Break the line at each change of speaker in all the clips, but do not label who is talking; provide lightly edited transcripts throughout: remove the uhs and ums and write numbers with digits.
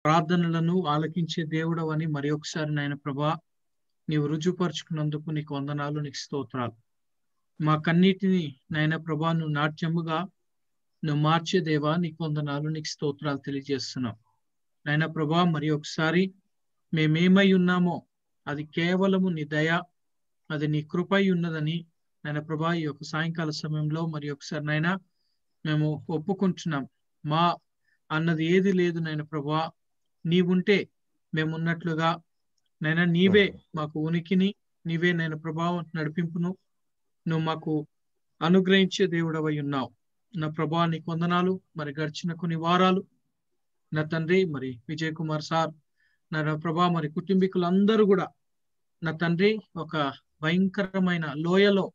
ప్రార్థనలను ఆలకించే దేవుడవని మరి ఒకసారి నాయన ప్రభా నీవు రుజువుపరుచుకున్నందుకు నీకు వందనాలు, నీకు స్తోత్రాలు. మా కన్నీటిని నాయన ప్రభా నువ్వు నాట్యముగా నువ్వు మార్చే దేవా నీకు వందనాలు, నీకు స్తోత్రాలు తెలియజేస్తున్నాం. నాయన ప్రభా మరి ఒకసారి మేమేమై ఉన్నామో అది కేవలము నీ దయ, అది నీ కృపై ఉన్నదని నాయన ప్రభా ఈ యొక్క సాయంకాల సమయంలో మరి ఒకసారి నాయన మేము ఒప్పుకుంటున్నాం. మా అన్నది ఏది లేదు నాయన ప్రభా, నీవుంటే మేమున్నట్లుగా నైనా నీవే మాకు ఉనికిని, నీవే నేను ప్రభావం నడిపింపును నువ్వు మాకు అనుగ్రహించే దేవుడవై ఉన్నావు. నా ప్రభా నీకు వందనాలు. మరి గడిచిన కొన్ని వారాలు నా తండ్రి మరి విజయ్ కుమార్ సార్, నా ప్రభా మరి కుటుంబీకులందరూ కూడా నా తండ్రి ఒక భయంకరమైన లోయలో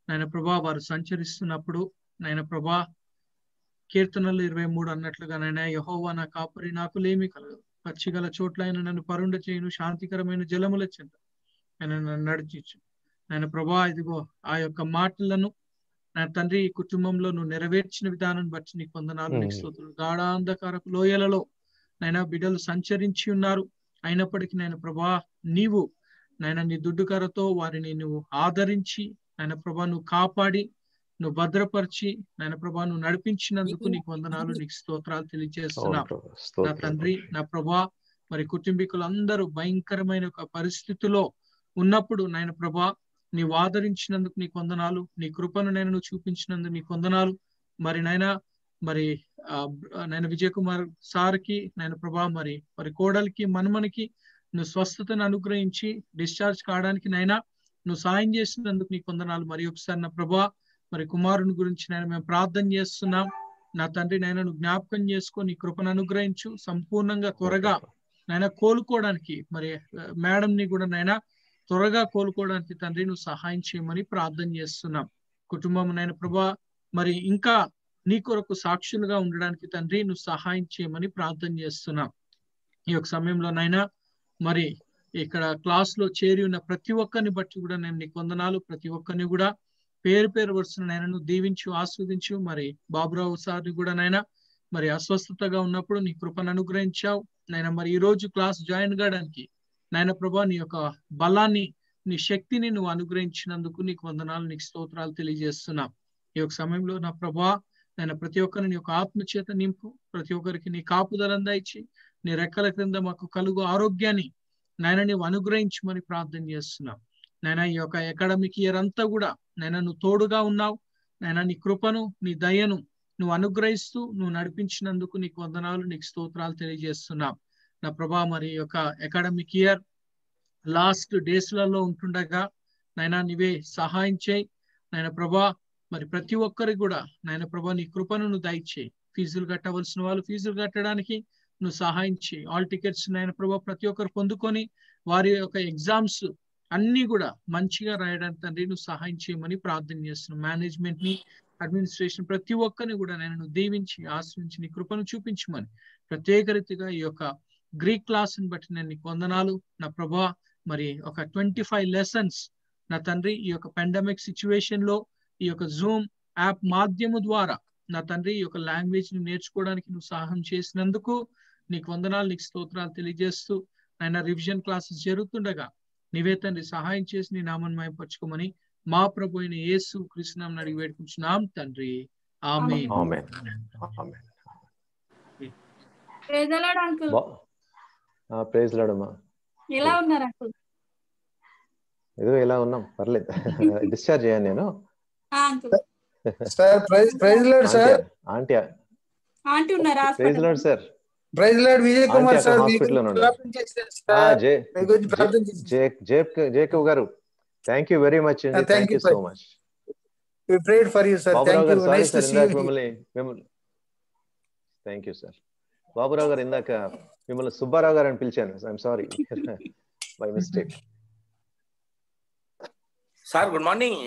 నాయన ప్రభా వారు సంచరిస్తున్నప్పుడు నాయన ప్రభా కీర్తనలు 23 అన్నట్లుగా నాయన యెహోవా నా కాపరి నాకు లేమి కలగదు, పచ్చిగల చోట్ల ఆయన నన్ను పరుండ చేయను, శాంతికరమైన జలముల చెంత ఆయన నన్ను నడిచించు. ఆయన ప్రభా ఇదిగో ఆ యొక్క మాటలను నా తండ్రి ఈ కుటుంబంలో నువ్వు నెరవేర్చిన విధానం బట్టి నీకు వందనాలు, నీకు స్తోత్రాలు. గాఢాంధకారపు లోయలలో నైనా బిడ్డలు సంచరించి ఉన్నారు. అయినప్పటికీ నాయన ప్రభా నీవు నాయన నీ దుడ్డుకరతో వారిని నువ్వు ఆదరించి నాయన ప్రభా నువ్వు కాపాడి నువ్వు భద్రపరిచి నాయన ప్రభా నువ్వు నడిపించినందుకు నీకు వందనాలు, నీకు స్తోత్రాలు తెలియజేస్తున్నా. నా తండ్రి నా ప్రభా మరి కుటుంబీకులందరూ భయంకరమైన ఒక పరిస్థితిలో ఉన్నప్పుడు నాయన ప్రభా నీవు ఆదరించినందుకు నీకు వందనాలు, నీ కృపను నేను నువ్వు చూపించినందుకు నీకు వందనాలు. మరి నాయన మరి నేను విజయ్ కుమార్ సార్కి నాయన ప్రభా మరి కోడలికి మనుమనికి నువ్వు స్వస్థతను అనుగ్రహించి డిశ్చార్జ్ కావడానికి నైనా నువ్వు సాయం చేసినందుకు నీకు వందనాలు. మరి ఒకసారి నా ప్రభా మరి కుమారుని గురించి నేను మేము ప్రార్థన చేస్తున్నాం. నా తండ్రి నైనా నువ్వు జ్ఞాపకం చేసుకో, నీ కృపను అనుగ్రహించు. సంపూర్ణంగా త్వరగా నైనా కోలుకోవడానికి మరి మేడం ని కూడా నైనా త్వరగా కోలుకోవడానికి తండ్రి నువ్వు సహాయం చేయమని ప్రార్థన చేస్తున్నాం. కుటుంబం నైనా ప్రభా మరి ఇంకా నీ కొరకు సాక్షులుగా ఉండడానికి తండ్రి నువ్వు సహాయం చేయమని ప్రార్థన చేస్తున్నాం. ఈ యొక్క సమయంలో నైనా మరి ఇక్కడ క్లాస్ లో చేరి ఉన్న ప్రతి ఒక్కరిని బట్టి కూడా నేను నీకు వందనాలు. ప్రతి ఒక్కరిని కూడా పేరు పేరు వరుసను నైనా నువ్వు దీవించు, ఆస్వాదించు. మరి బాబురావు సార్ని కూడా నైనా మరి అస్వస్థతగా ఉన్నప్పుడు నీ కృపను అనుగ్రహించావు నైనా. మరి ఈ రోజు క్లాస్ జాయిన్ కావడానికి నాయన ప్రభా నీ యొక్క బలాన్ని, నీ శక్తిని నువ్వు అనుగ్రహించినందుకు నీకు వందనాలు, నీకు స్తోత్రాలు తెలియజేస్తున్నా. ఈ యొక్క సమయంలో నా ప్రభా నేను ప్రతి ఒక్కరిని నీ యొక్క ఆత్మచేత నింపు, ప్రతి ఒక్కరికి నీ కాపుదలను దయచి నీ రెక్కల క్రింద మాకు కలుగు ఆరోగ్యాన్ని నాయన నీవు అనుగ్రహించమని ప్రార్థన చేస్తున్నాం. నాయన ఈ యొక్క అకాడమిక్ ఇయర్ అంతా కూడా నాయన నువ్వు తోడుగా ఉన్నావు. నాయన నీ కృపను, నీ దయను నువ్వు అనుగ్రహిస్తూ నువ్వు నడిపించినందుకు నీకు వందనాలు, నీకు స్తోత్రాలు తెలియజేస్తున్నాం. నా ప్రభా మరి యొక్క అకాడమిక్ ఇయర్ లాస్ట్ డేస్లలో ఉంటుండగా నాయన నీవే సహాయం చేయి నాయన ప్రభా. మరి ప్రతి ఒక్కరికి కూడా నాయన ప్రభా నీ కృపను నువ్వు దయచేయి. ఫీజులు కట్టవలసిన వాళ్ళు ఫీజులు కట్టడానికి నువ్వు సహాయం చేయి. ఆల్ టికెట్స్ నాయన ప్రభా ప్రతి ఒక్కరు పొందుకొని వారి యొక్క ఎగ్జామ్స్ అన్ని కూడా మంచిగా రాయడానికి తండ్రి నువ్వు సహాయం చేయమని ప్రార్థన చేస్తున్నావు. మేనేజ్మెంట్ ని, అడ్మినిస్ట్రేషన్ ప్రతి ఒక్కరిని కూడా నేను నువ్వు దీవించి ఆశ్రయించి నీ కృపను చూపించమని ప్రత్యేక రీతిగా ఈ యొక్క గ్రీక్ క్లాస్ ని బట్టి నేను నీకు వందనాలు నా ప్రభా. మరి ఒక 25 లెసన్స్ నా తండ్రి ఈ యొక్క పాండమిక్ సిచ్యువేషన్ లో ఈ యొక్క జూమ్ యాప్ మాధ్యము ద్వారా నా తండ్రి ఈ యొక్క లాంగ్వేజ్ ని నేర్చుకోవడానికి నువ్వు సహాయం చేసినందుకు నీకు వందనాలు, నీకు స్తోత్రాలు తెలియజేస్తూ ఆయన రివిజన్ క్లాసెస్ జరుగుతుండగా నీవే తండ్రి సహాయం చేసి నీ నామాన్ని మహిమపరచుకోమని మా ప్రభు అయిన యేసు క్రీస్తు నామమున అడిగి వేడుకుంటున్నాం తండ్రి, ఆమేన్.
ప్రైజ్ లార్డ్ అమ్మా.
ఎలా ఉన్నారు అంకుల్?
ఏదో ఎలా ఉన్నాం, పర్లేదు. డిశ్చార్జ్ అయ్యాను నేను.
Sir praise lord sir.
Aunty
ఉన్నారా?
Praise lord sir.
Praise lord Vijay Kumar sir
హాస్పిటల్లో జేకబ్ గారు, థ్యాంక్ యూ వెరీ మచ్ అండి. Thank you so much.
We prayed for you sir. Thank you. Nice to see you.
Thank you sir. Baburao garu ఇందాక మిమ్మల్ని సుబ్బారావు గారు అని పిలిచాను. I'm sorry, by mistake.
Sir good morning,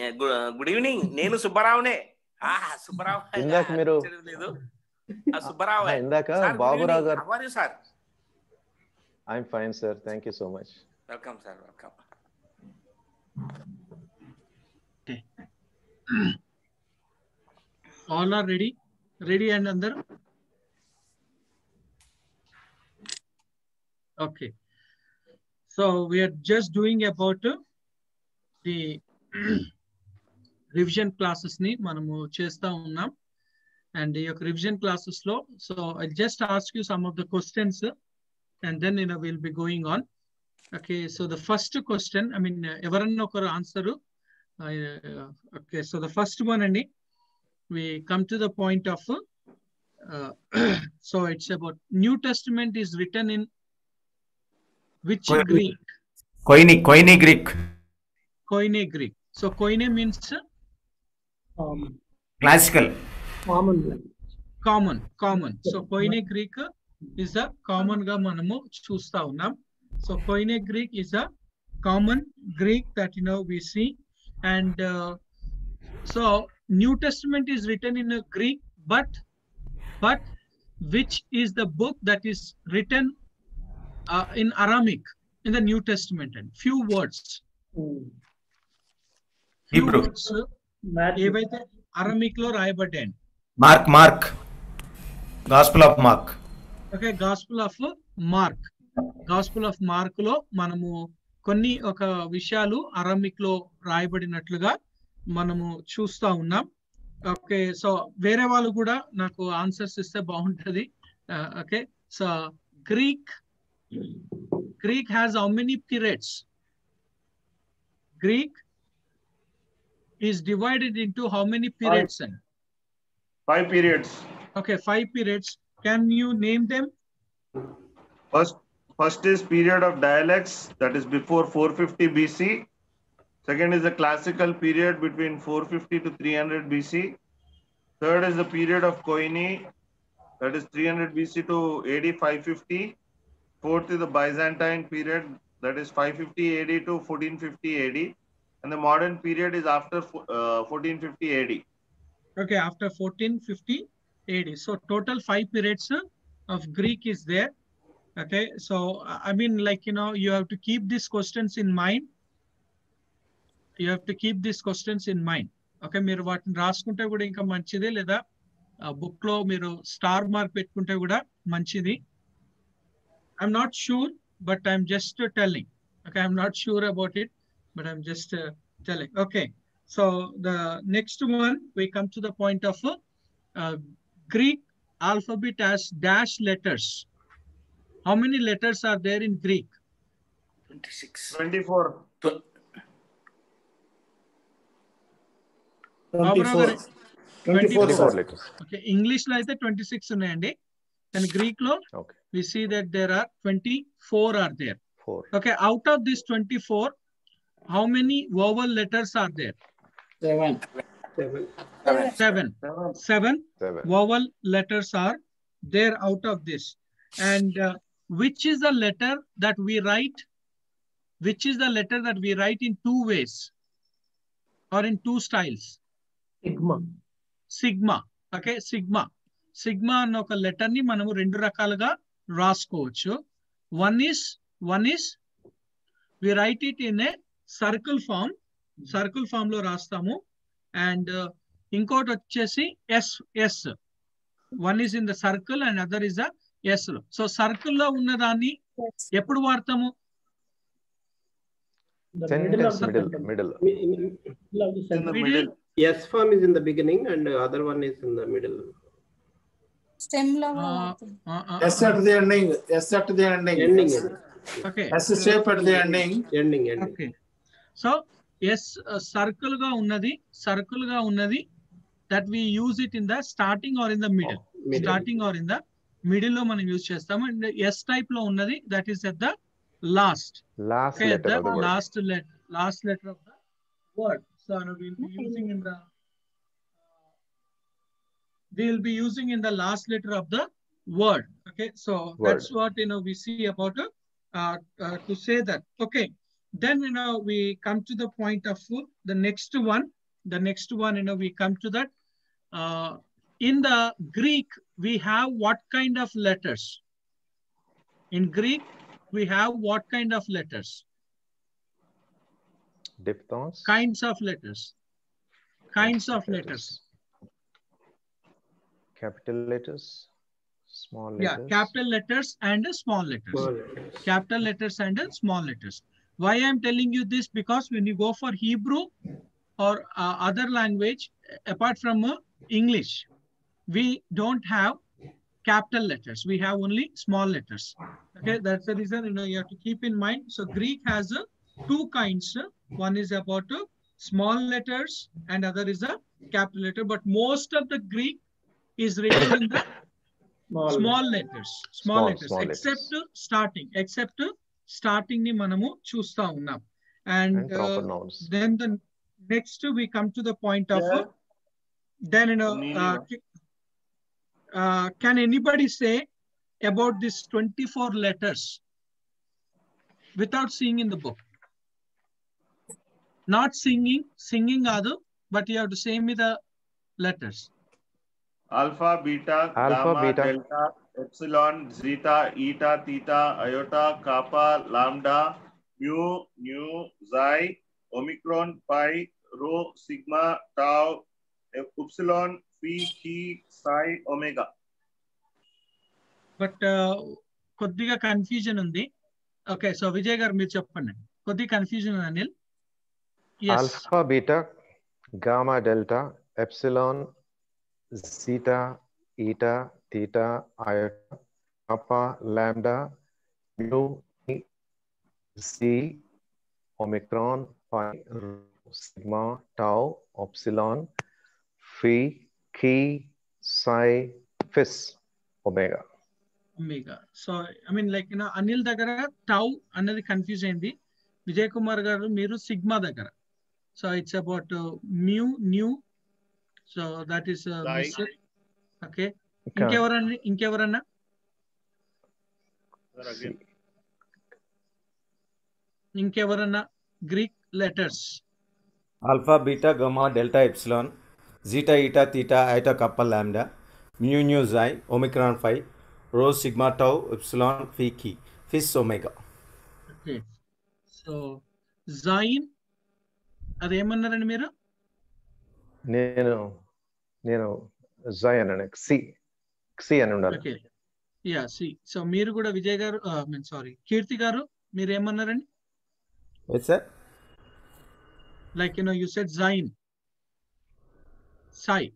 good evening. నేను సుబ్బారావునే. సుబ్బారావు
ఇందాక మీరు
సుబ్బారావు
ఇందాక Baburao garu.
How are you sir?
I'm fine sir, thank you so much.
Welcome sir, welcome.
All are ready? Ready and అందరు Okay. So we are just doing about the revision classes ni manamu chesta unnam, and the revision classes lo, so I'll just ask you some of the questions and then we'll be going on. Okay, so the first question, I mean evaranna okaru answer. Okay, so the first one andi, we come to the point of so it's about New Testament is written in which Greek?
Koine Greek.
Koine Greek. So Koine means
Classical.
Common. So Koine Greek is a common ga manamu chusta unnam. So Koine Greek is a common Greek that we see, and so New Testament is written in a Greek, but which is the book that is written in Aramaic in the New Testament, and few words.
Hebrew.
ఏవైతే Aramaic లో రాయబడ్డాయి.
Mark gospel of Mark.
Okay, gospel of Mark లో మనము కొన్ని ఒక విషయాలు Aramaic లో రాయబడినట్లుగా మనము చూస్తా ఉన్నాం. ఓకే, సో వేరే వాళ్ళు కూడా నాకు ఆన్సర్స్ ఇస్తే బాగుంటది. Okay, so Greek has how many periods? Greek is divided into how many periods?
5 periods.
Okay, 5 periods. Can you name them?
First is period of dialects, that is before 450 BC. Second is the classical period between 450 to 300 BC. Third is the period of Koine, that is 300 BC to AD 550. Fourth is the Byzantine period, that is 550 AD to 1450 AD. And the modern period is after 1450 AD.
Okay, after 1450 AD. So total 5 periods of Greek is there. Okay, so I mean, like, you have to keep these questions in mind. Okay, మీరు వాటిని రాసుకుంటే కూడా ఇంకా మంచిదే, లేదా book లో మీరు star mark పెట్టుకుంటే కూడా మంచిది. I'm not sure, but I'm just telling. Okay, I'm not sure about it, but I'm just telling. Okay, so the next one, we come to the point of Greek alphabet has dash letters. How many letters are there in Greek?
24.
24
letters.
Okay, English lo aithe 26 unnayandi, and Greek lo we see that there are 24 are there.
4.
Okay, out of this 24, how many vowel letters are there? 7 vowel letters are there out of this. And which is the letter that we write? Which is the letter that we write in 2 ways or in 2 styles? Sigma. Okay, sigma అన్న ఒక letter ని మనము 2 రకాలుగా రాసుకోవచ్చు. One is we write it in a circle form లో రాస్తాము, and ఇంకోటి వచ్చేసి S. One is in the circle and other is a S లో. సో సర్కిల్ లో ఉన్న దాన్ని ఎప్పుడు వాడతాము?
Sentence middle.
S form is in the beginning and the other one is in the middle.
Stem lo
S at the ending.
Ending.
Okay.
S shape at the ending.
Okay. So S circle ga unnadi that we use it in the starting or in the middle. Starting or in the middle lo manam use chestamu, and S type lo unnadi that is at the last
Okay, letter of the word.
last letter of the word. So we'll be using in the last letter of the word. Okay, so that's what we see about to say that. Okay, then we come to the point of the next one. We come to that. In the Greek, we have what kind of letters? In Greek, we have what kind of letters?
Diphthongs.
Kinds of letters.
Capital letters, Small
Yeah,
letters.
capital letters and small letters.
Small letters.
Capital letters and small letters. Why I'm telling you this? Because when you go for Hebrew or other language, apart from English, we don't have capital letters. We have only small letters. Okay, that's the reason you have to keep in mind. So Greek has two kinds. One is about small letters and other is a capital letter. But most of the Greek is written in the small letters. Small letters. Except starting ni manamu chusta unnam. And
proper nouns.
then the next we come to the point of then can anybody say about this 24 letters without seeing in the book? Not singing adu, but you have to say me the letters.
Alpha, beta, gamma, delta, epsilon, zeta, eta, theta, iota, kappa, lambda, mu, nu, xi, omicron, pi, rho, sigma, tau, epsilon, phi, chi, psi, omega.
But కొద్దిగా confusion ఉంది. Okay, so Vijay గారు మీరు చెప్పండి. కొద్దిగా confusion ఉంది Anil.
Alpha, beta, gamma, delta, epsilon, zeta, eta, theta, iota, kappa, lambda, mu, xi, omicron, pi, sigma, tau, epsilon, phi, chi, psi, phis, omega.
So I mean like Anil దగ్గర tau అన్నది confuse అయింది. విజయ్ కుమార్ గారు మీరు సిగ్మా దగ్గర. So it's about mu nu. So that is okay. ఇంకెవరన్నా Greek letters?
Alpha, beta, gamma, delta, epsilon, zeta, eta, theta, iota, kappa, lambda, mu, nu, xi, omicron, pi, rho, sigma, tau, epsilon, phi, chi, psi, omega.
Okay, so జైన్ అదేమన్నారండి మీరు?
నేను జై అన్నాను. C అని ఉండాలి.
Okay, yeah C. So మీరు కూడా విజయ్ గారు సారీ కీర్తి గారు మీరు ఏమన్నారండి?
సార్
లైక్ యు సెడ్ జైన్. Sai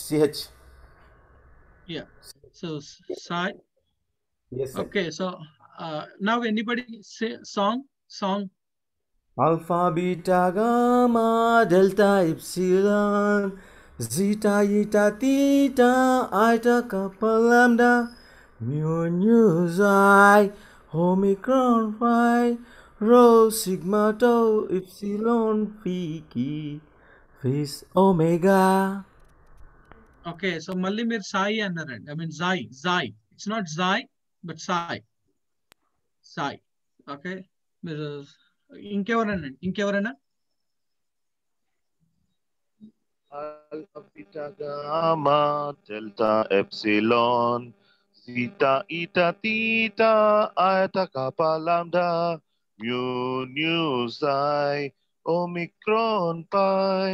CH.
Yeah, so Sai.
Yes, sir.
Okay, so now anybody say song?
Alpha, beta, gamma, delta, epsilon, zeta, eta, theta, iota, kappa, lambda, mu, nu, xi, omicron, phi, rho, sigma, tau, epsilon, phi, chi, phis, omega.
Okay, so మళ్ళీ మీరు సాయి అన్నారండి. I mean జై. It's not జై but Sai. Okay, మీరు ఇంకెవరన్నా?
Alpha, beta, gamma, delta, epsilon, zeta, eta, theta, iota, kappa, lambda, mu, nu, xi, omicron, pi,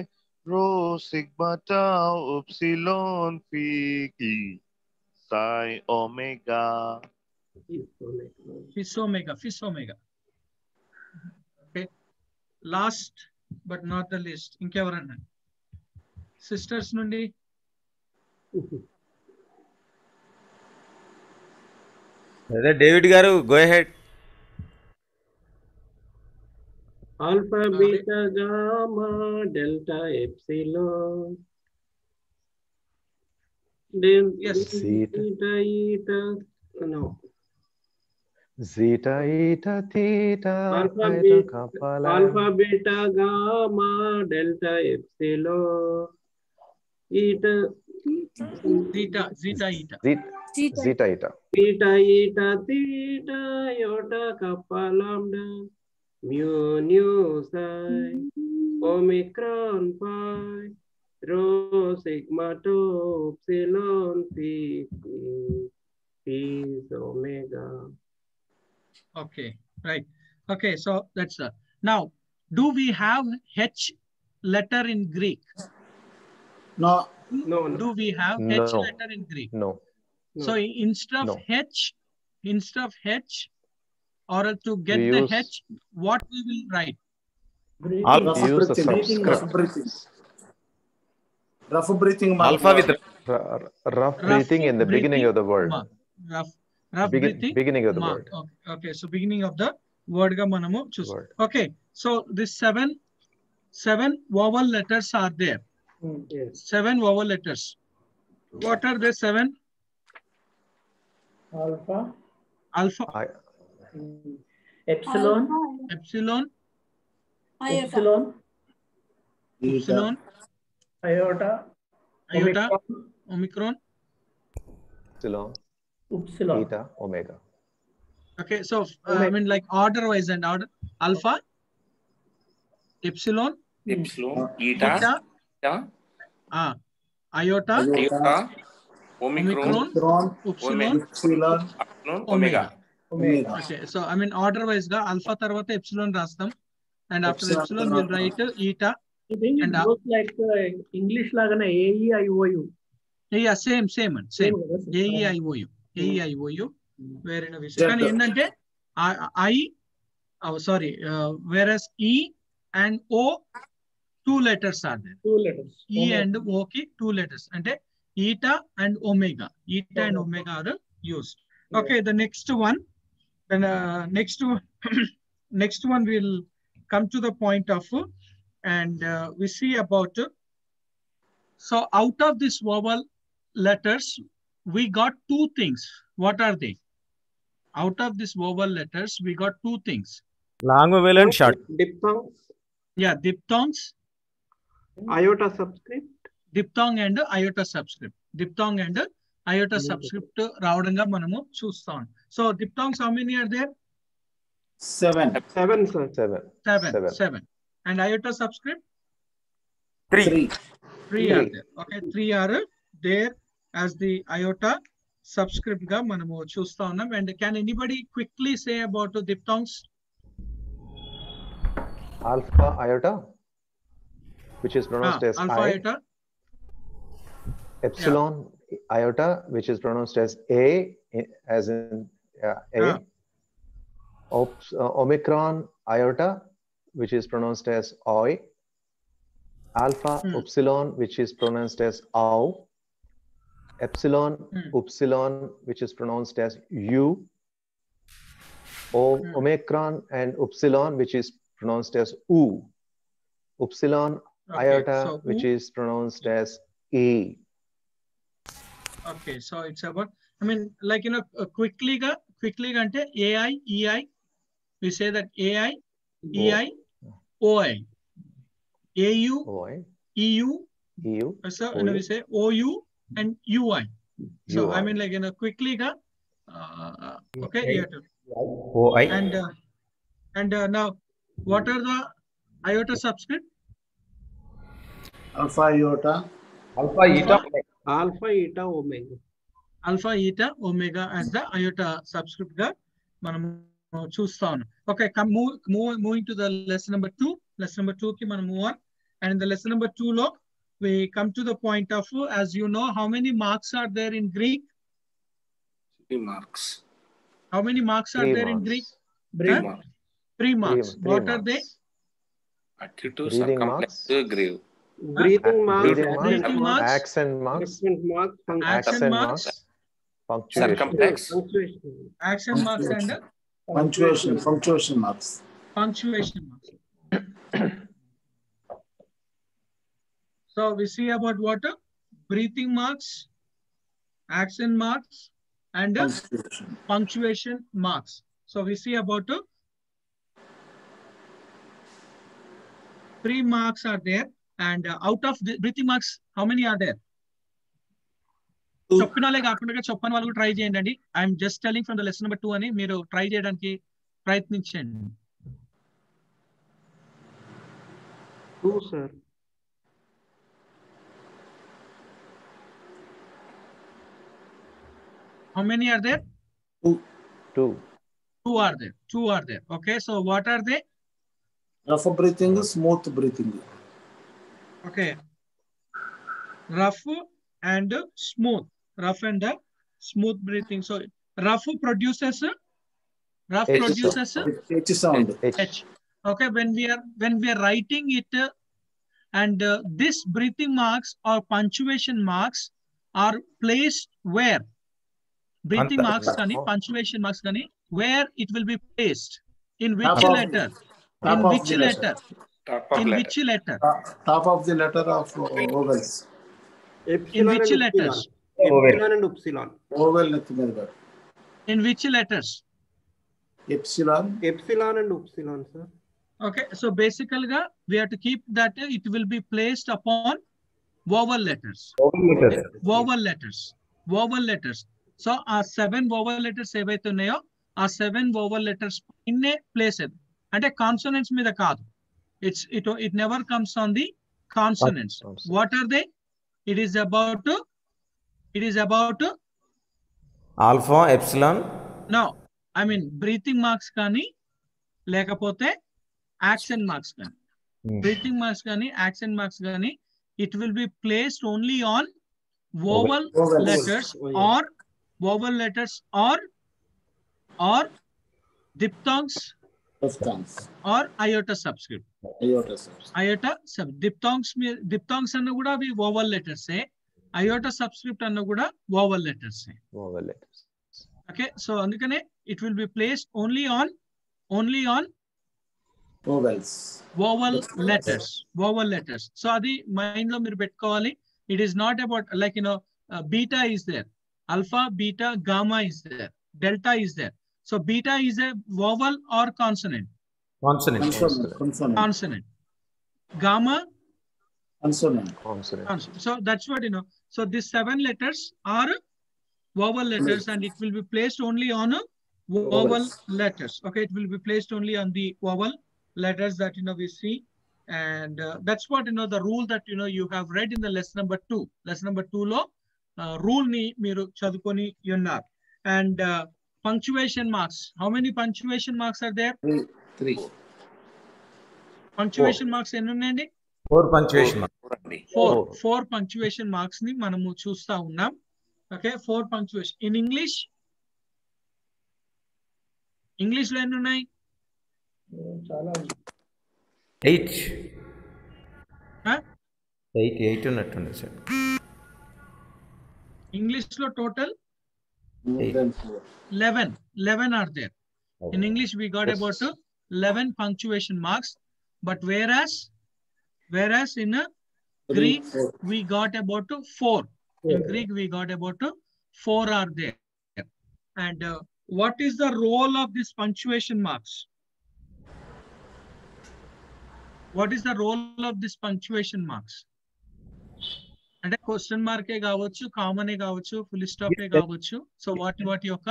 rho, sigma, tau, epsilon, phi, chi, psi, omega.
Phis omega. Okay, last but not the least ఇంకెవరన్నా sisters నుండి?
అదే David గారు, go ahead.
Alpha, beta, gamma, delta, epsilon.
Yes.
Zeta, eta, no.
Zeta, eta, theta, iota, kappa, lambda.
Alpha, beta, gamma, delta, epsilon. Eta.
Zeta, eta.
Zeta, eta.
Theta, eta, theta, iota, kappa, lambda. Mu, nu, xi, omicron, pi, rho, sigma, tau, epsilon, phi, phis, omega.
Okay, right. Okay, so that's now. Do we have H letter in Greek?
No.
No, no.
do we have
No.
H letter in Greek?
No.
So instead of
No.
H, or to get
We
the
use-
H, what we will write?
Rough
We use the
breathing.
subscript.
Rough breathing.
Alpha with
Rough breathing in the beginning of the word.
mark. Rough breathing.
Beginning of the
mark.
word.
Okay, so beginning of the word ga manamu choose.
Word.
Okay, so this seven vowel letters are there.
Yes.
7 vowel letters. What are the 7?
Alpha,
Alpha,
epsilon,
epsilon,
epsilon,
epsilon,
iota,
iota, omicron.
Epsilon,
upsilon.
eta, omega.
Okay, so I mean like order wise and order. Alpha, epsilon,
Epsilon, eta,
eta, iota, omicron, upsilon, omega. Okay, so I mean order wise ga alpha tarvata epsilon rastam, and after epsilon we'll write eta.
I think it
And
goes like English lagana AEIOU.
Yeah, same. AEIOU. Where in a vision. Can endante whereas E and O 2 letters are there.
2 letters.
E and O ki 2 letters. Ante eta and omega. Eta and omega are used. Okay, the next one. Then next one will come to the point of and we see about so out of this vowel letters we got 2 things. What are they? Out of this vowel letters we got 2 things.
Long vowel and short.
Diphthongs,
Yeah, diphthongs,
iota subscript.
diphthong and iota subscript. Diphthong and iota subscript రావడంగా మనము చూస్తాం. So diphthongs how many are there?
7.
7, sir.
7. And iota subscript?
3.
3 are there. Okay, 3 are there as the iota subscript ga manamu chusta unnam. And can anybody quickly say about the diphthongs?
Alpha, iota, which is pronounced as
alpha,
I.
iota.
Epsilon, iota, which is pronounced as A, as in A. Omicron, iota, which is pronounced as Oi. Alpha, upsilon, which is pronounced as Au. Epsilon, upsilon, which is pronounced as U. Omicron and upsilon, which is pronounced as U. Upsilon, iota,
so
which is pronounced as E.
Okay, so it's about, I mean, like, you know, quickly ante AI, EI, we say that AI, EI, OI, AU,
Oi,
EU,
EU,
so you know, we say OU and UI. So
UI.
I mean, like, you know, quickly okay,
OI.
and now what are the iota subscript?
Alpha, iota.
Alpha, eta.
Alpha, eta, omega.
Alpha, eta, omega as the iota subscript ga manam చూస్తాం. Okay, moving to the lesson number 2. Lesson number 2 ki మనం move on. And in the lesson number 2 lo we come to the point of, as you know, how many marks are there in Greek?
3 marks.
How many marks are there in Greek?
3 marks.
3 marks. What are they?
Active,
Breathing
circumflex, grave.
Breathing marks,
Breathing marks,
accent marks,
accent marks,
accent marks,
punctuation.
Circumflex.
punctuation.
accent marks and
Punctuation marks.
punctuation marks. So we see about what? Breathing marks, accent marks, and punctuation marks. So we see about 3 marks are there, and out of the breathing marks, how many are there? చెప్పిన వాళ్ళే కాకుండా చెప్పని వాళ్ళు try చేయండి అండి. I'm just telling from the lesson number 2 అని మీరు try చేయడానికి ప్రయత్నించండి.
2, sir.
How many are there?
2.
2 are there. 2 are there. Okay, so what are they?
Rough breathing, smooth breathing.
Okay. rough and smooth. Rough and smooth breathing. So rough produces
H sound.
H. Okay, when we are writing it, and this breathing marks or punctuation marks are placed where? Breathing marks kani, punctuation marks kani, where it will be placed? In which letter? In which letter? In which letter?
Top of the letter of vowels.
In which letters?
Epsilon and upsilon.
Vowel.
In which letters?
Epsilon.
Epsilon and upsilon, sir.
Okay, so basically we have to keep that it will be placed upon vowel letters. Vowel letters. Vowel letters. So our 7 vowel letters ఏవైతే ఉన్నాయో ఆ 7 vowel letters ఇన్నే place అంటే consonants మీద కాదు. It never comes on the consonants. What are they? It is about
alpha, epsilon.
No, I mean breathing marks కానీ లేకపోతే accent marks కానీ. Breathing marks కానీ accent marks కానీ it will be placed only on vowel letters or vowel letters or diphthongs or iota subscript. Diphthongs అన్న కూడా అవి vowel letters iota subscript అన్న కూడా vowel letters. Okay, so అందుకనే it will be placed only on vowel letters. So adi mind lo మీరు పెట్టుకోవాలి. It is not about like beta is there, alpha, beta, gamma is there, delta is there. So beta is a vowel or consonant? Consonant. Gamma? Consonant. So that's what So these 7 letters are vowel letters and it will be placed only on vowel letters. Okay, it will be placed only on the vowel letters that we see, and that's what the rule that you have read in the lesson number 2. Lesson number 2 lo rule ni మీరు చదువుకొని ఉన్నారు. And punctuation marks. How many punctuation marks are there?
3.
Punctuation marks ఎన్ని ఉన్నాయండి?
4 punctuation marks.
4 punctuation marks ని మనము చూస్తా ఉన్నాం. Okay, 4 punctuation. In English లో ఎన్ని ఉన్నాయి?
8 ఉన్నట్టుంది sir.
English lo total 11 are there. In English we got about 11 punctuation marks, but whereas in Greek we got about 4. In Greek we got about 4 are there. And what is the role of this punctuation marks? What is the role of this punctuation marks? అంటే question మార్కే కావచ్చు, కామనే కావచ్చు, full స్టాపే కావచ్చు. So వాటి యొక్క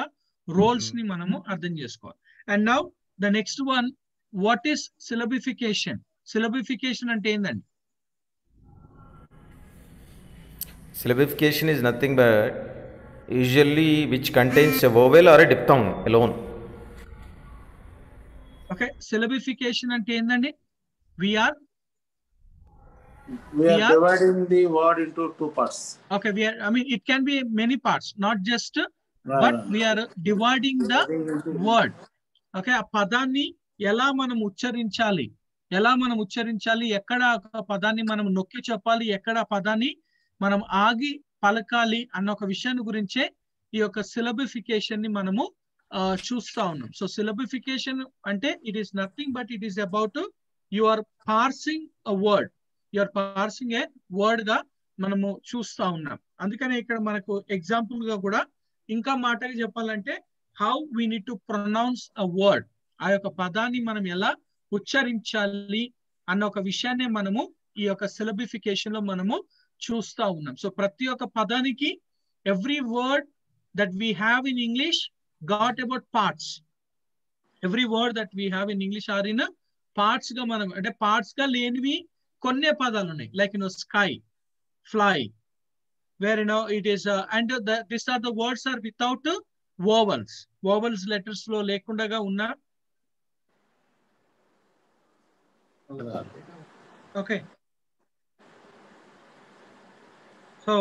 roles ని మనము అర్థం చేసుకోవాలి. And now the next one, what is syllabification? Syllabification అంటే ఏందండి?
Syllabification is nothing but usually which contains a vowel or a diphthong alone.
Okay, syllabification అంటే ఏందండి? We are
dividing the word into 2 parts.
Okay, it can be many parts, not just but we are dividing the word. Okay, ఆ పదాన్ని ఎలా మనం ఉచ్చరించాలి, ఎక్కడ పదాన్ని మనం నొక్కి చెప్పాలి, ఎక్కడ పదాన్ని మనం ఆగి పలకాలి అన్న ఒక విషయాన్ని గురించే ఈ యొక్క సిలబిఫికేషన్ ని మనము చూస్తా ఉన్నాం. సో సిలబిఫికేషన్ అంటే it is nothing but it is about you are parsing a word, గా మనము చూస్తా ఉన్నాం. అందుకనే ఇక్కడ మనకు ఎగ్జాంపుల్ గా కూడా ఇంకా మాటగా చెప్పాలంటే how we need to pronounce a word, ఆ యొక్క పదాన్ని మనం ఎలా ఉచ్చరించాలి అన్న ఒక విషయాన్ని మనము ఈ యొక్క సిలబిఫికేషన్ లో మనము చూస్తా ఉన్నాం. సో ప్రతి ఒక్క పదానికి every word that we have in English got about parts. Every word that we have in English are in parts గా మనం, అంటే పార్ట్స్ గా లేనివి కొన్ని పదాలు ఉన్నాయి. Like sky, fly, where it is and this are the words are without vowels letters లో లేకుండా ఉన్న. Okay, So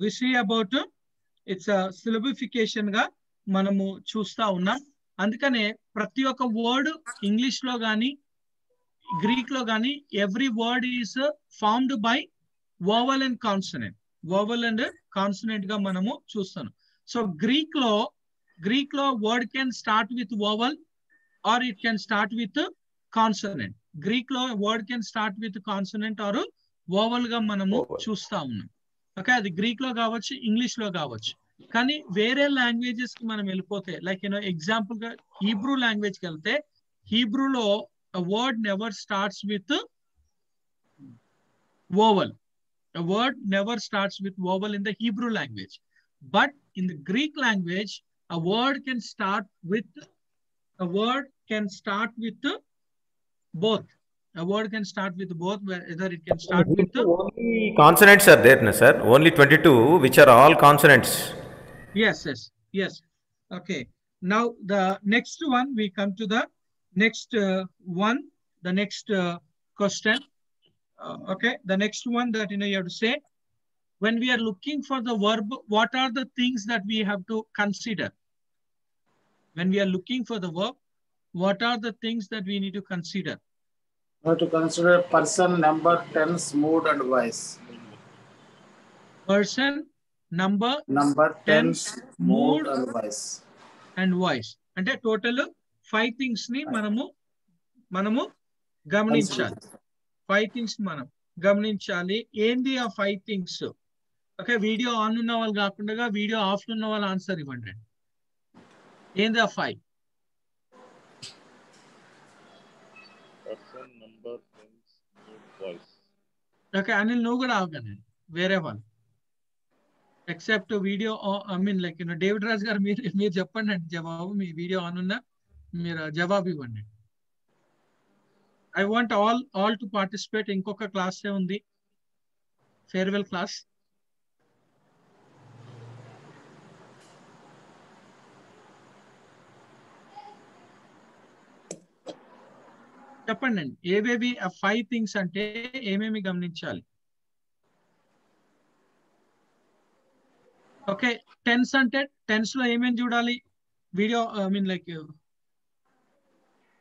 we see about it's a syllabification గా మనము చూస్తా ఉన్నాం. అందుకనే ప్రతి ఒక్క వర్డ్ ఇంగ్లీష్ లో గాని గ్రీక్ లో గాని every word is formed by vowel and consonant. Vowel and consonant గా మనము చూస్తాం. సో గ్రీక్ లో word can start with vowel or it can start with consonant. Greek లో word can start with consonant or vowel గా మనము చూస్తా ఉన్నాం. Okay, అది గ్రీక్ లో కావచ్చు, ఇంగ్లీష్ లో కావచ్చు. కానీ వేరే లాంగ్వేజెస్ కి మనం వెళ్ళిపోతే లైక్ ఎగ్జాంపుల్ గా హీబ్రూ లాంగ్వేజ్ కి వెళ్తే హీబ్రూలో a word never starts with vowel. A word never starts with vowel in the Hebrew language. But in the Greek language, a word can start with both. A word can start with both, whether it can start with the...
Only consonants are there, no, sir? Only 22, which are all consonants.
Yes. Okay. Now, the next one, we come to the next one, the next question. Okay, the next one that you have to say, when we are looking for the verb, what are the things that we have to consider? When we are looking for the verb, what are the things that we need to consider?
We have to consider person, number, tense, mood, and voice.
Person, number,
tense, mood, and voice.
అంటే total 5 things ని మనము గమనించాలి. 5 things మనం గమనించాలి. ఏంది ఆ 5 things? Okay, video on ఉన్న వాళ్ళు కాకుండా వీడియో ఆఫ్ ఉన్న వాళ్ళు ఆన్సర్ ఇవ్వండి. ఏంది ఆ 5?
Person, number, tense, mood, voice.
Okay, Anil నువ్వు కూడా ఆగండి, వేరే వాళ్ళు except video. I mean like David Raj గారు మీరు చెప్పండి అండి జవాబు. మీ వీడియో ఆన్ ఉన్నా మీరు జవాబు ఇవ్వండి. I want all to participate. ఇంకొక క్లాస్ ఉంది, ఫేర్వెల్ క్లాస్. చెప్పండి అండి, ఏవేవి 5 థింగ్స్ అంటే ఏమేమి గమనించాలి? ఓకే, టెన్స్ అంటే టెన్స్ లో ఏమేమి చూడాలి? Video I mean like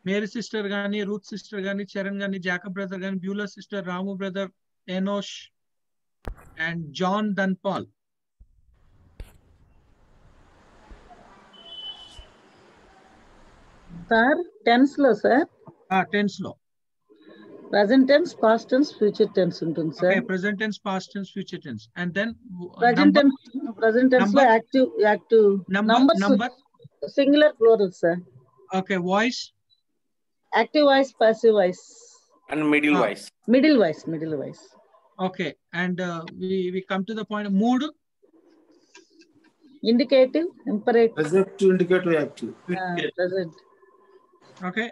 Mary sister కానీ, రూత్ సిస్టర్ కానీ, చరణ్ కానీ, జాకబ్ బ్రదర్ కానీ, Beulah sister, Ramu brother, Enosh and John Dhanpal.
Sir tense లో సార్
టెన్స్ లో
present tense, past tense, future tense ఉంటుంది sir.
Present tense, past tense, future tense. And then
present tense లో active number singular plural sir.
Okay, voice,
active voice, passive voice
and middle voice.
Okay, and we come to the point. Mood,
indicative, imperative,
Adjective, indicative, active.
Present.
Okay.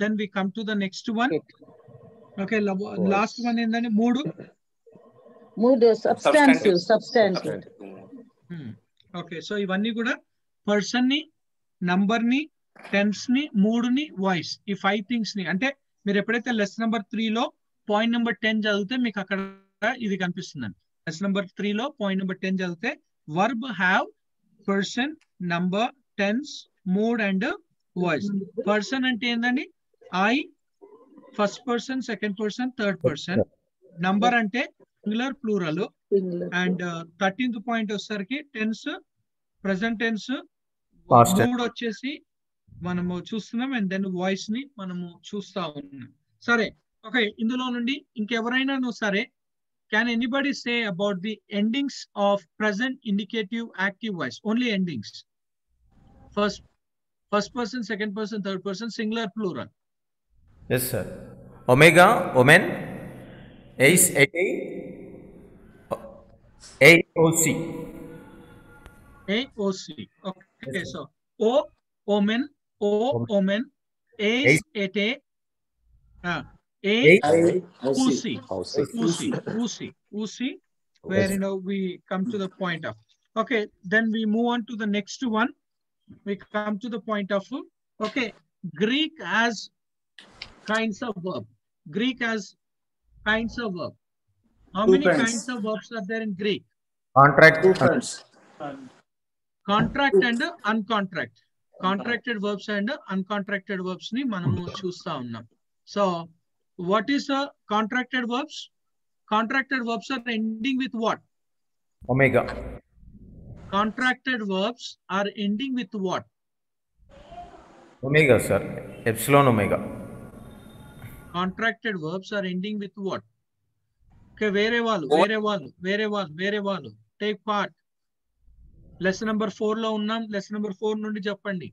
Then we come to the next one. Okay, last one in the mood.
Mood is substantive.
Okay, so ఇవన్నీ కూడా person ని, number ని, tense ని, mood ని, voice, ఈ 5 things ని. అంటే మీరు ఎప్పుడైతే లెసన్ నెంబర్ 3 లో పాయింట్ నెంబర్ 10 చదివితే మీకు అక్కడ ఇది కనిపిస్తుందండి. లెసన్ నెంబర్ 3 లో పాయింట్ నెంబర్ 10 చదివితే verb have person, number, tense, mood and voice. Person అంటే ఏందండి? I, first person, second person, third person. Number అంటే singular, plural. And 13th point వచ్చేసరికి టెన్స్, ప్రెసెంట్ టెన్స్, మూడ్ వచ్చేసి మనము చూస్తున్నాం. అండ్ దెన్ వాయిస్ ని మనము చూస్తా ఉన్నాం. సరే, ఓకే, ఇందులో నుండి ఇంకెవరైనా సరే, can anybody say about the endings of present, indicative, active voice? Only endings. First person, second person, third person, singular, plural.
Yes, sir. Omega, omen, ace, AOC.
AOC. Okay, so O, omen, omen, ace, ete, Usi, where we come to the point of. Okay, then we move on to the next one. We come to the point of, okay, Greek has kinds of verb. How
Two
many
friends.
kinds of verbs are there in Greek?
Contract.
Two friends.
Contract and uncontract. Contracted verbs and uncontracted verbs ni manamu చూస్తా ఉన్నాం. So what is the contracted verbs? Contracted verbs are ending with what?
Omega.
Contracted verbs are ending with what?
Omega, sir. Epsilon omega.
Contracted verbs are ending with what? Okay, వేరే వాళ్ళు take part. Lesson number 4 లో ఉన్నాం. Lesson number 4 నుండి చెప్పండి.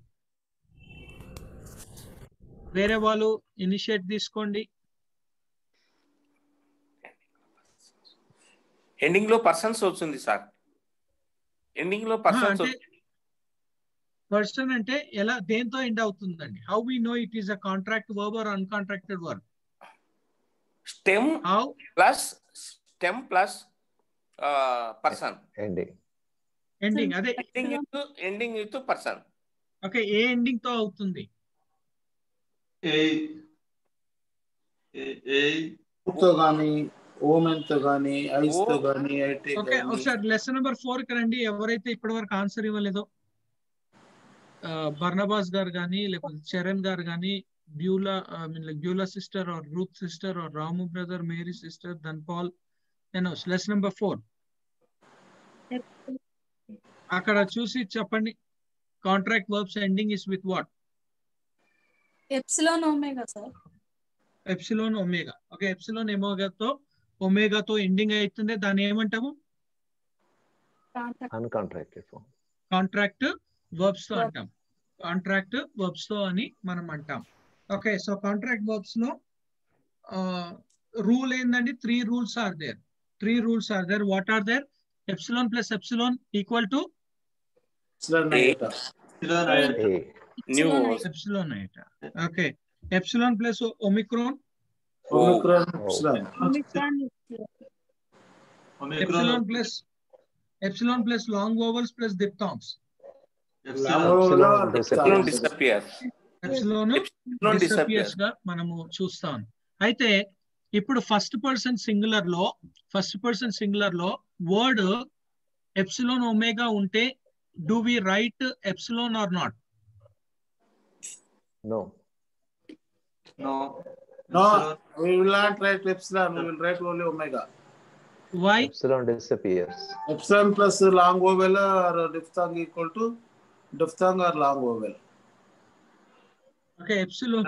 వేరే వాళ్ళు initiate తీసుకోండి.
Ending లో పర్సన్స్ వస్తుంది సార్. ఎండింగ్ లో పర్సన్స్
పర్సన్ అంటే ఎలా దేంతో ఎండ్ అవుతుందండి? How we know it is a contract verb or uncontracted verb?
Stem plus person.
Ending అదే
ఎండింగ్ విత్ పర్సన్.
ఓకే, ఏ ఎండింగ్ తో అవుతుంది?
తో గాని ఓమెన్ తో గాని ఐస్ తో గాని ఐటీ.
ఓకే, ఒకసారి లెసన్ నెంబర్ 4 కి రండి. ఎవరైతే ఇప్పటి వరకు ఆన్సర్ ఇవ్వలేదో, బర్నబాస్ గారు కానీ లేకపోతే చరణ్ గారు కానీ, Beulah sister or Ruth sister or Ramu brother, Mary sister, Dhanpal, lesson number 4 అక్కడ చూసి చెప్పండి. Contract verbs ending is with what?
Epsilon omega sir.
Epsilon omega. Okay, epsilon ఒమేగాతో ఎండింగ్ అవుతుంది. దాన్ని ఏమంటాము?
అన్కాంట్రాక్టెడ్ ఫార్మ్.
కాంట్రాక్ట్ వర్బ్స్ తో అంటాం. కాంట్రాక్ట్ వర్బ్స్ తో అని మనం అంటాం. ఓకే, సో కాంట్రాక్ట్ వర్బ్స్ లో రూల్ ఏందండి? 3 rules are there. 3 rules are there. What are there? Epsilon plus epsilon equal to
epsilon iota.
Epsilon iota. Okay, epsilon plus omicron. Epsilon plus long vowels plus diphthongs.
Epsilon disappears.
Epsilon disappears గా మనము చూస్తాం. అయితే ఇప్పుడు first person singular లో word epsilon omega ఉంటే do we write epsilon or not?
No,
we will not write epsilon. We will write only omega.
Why?
Epsilon disappears.
Epsilon plus long vowel or diphthong equal to diphthong or long vowel.
Okay, epsilon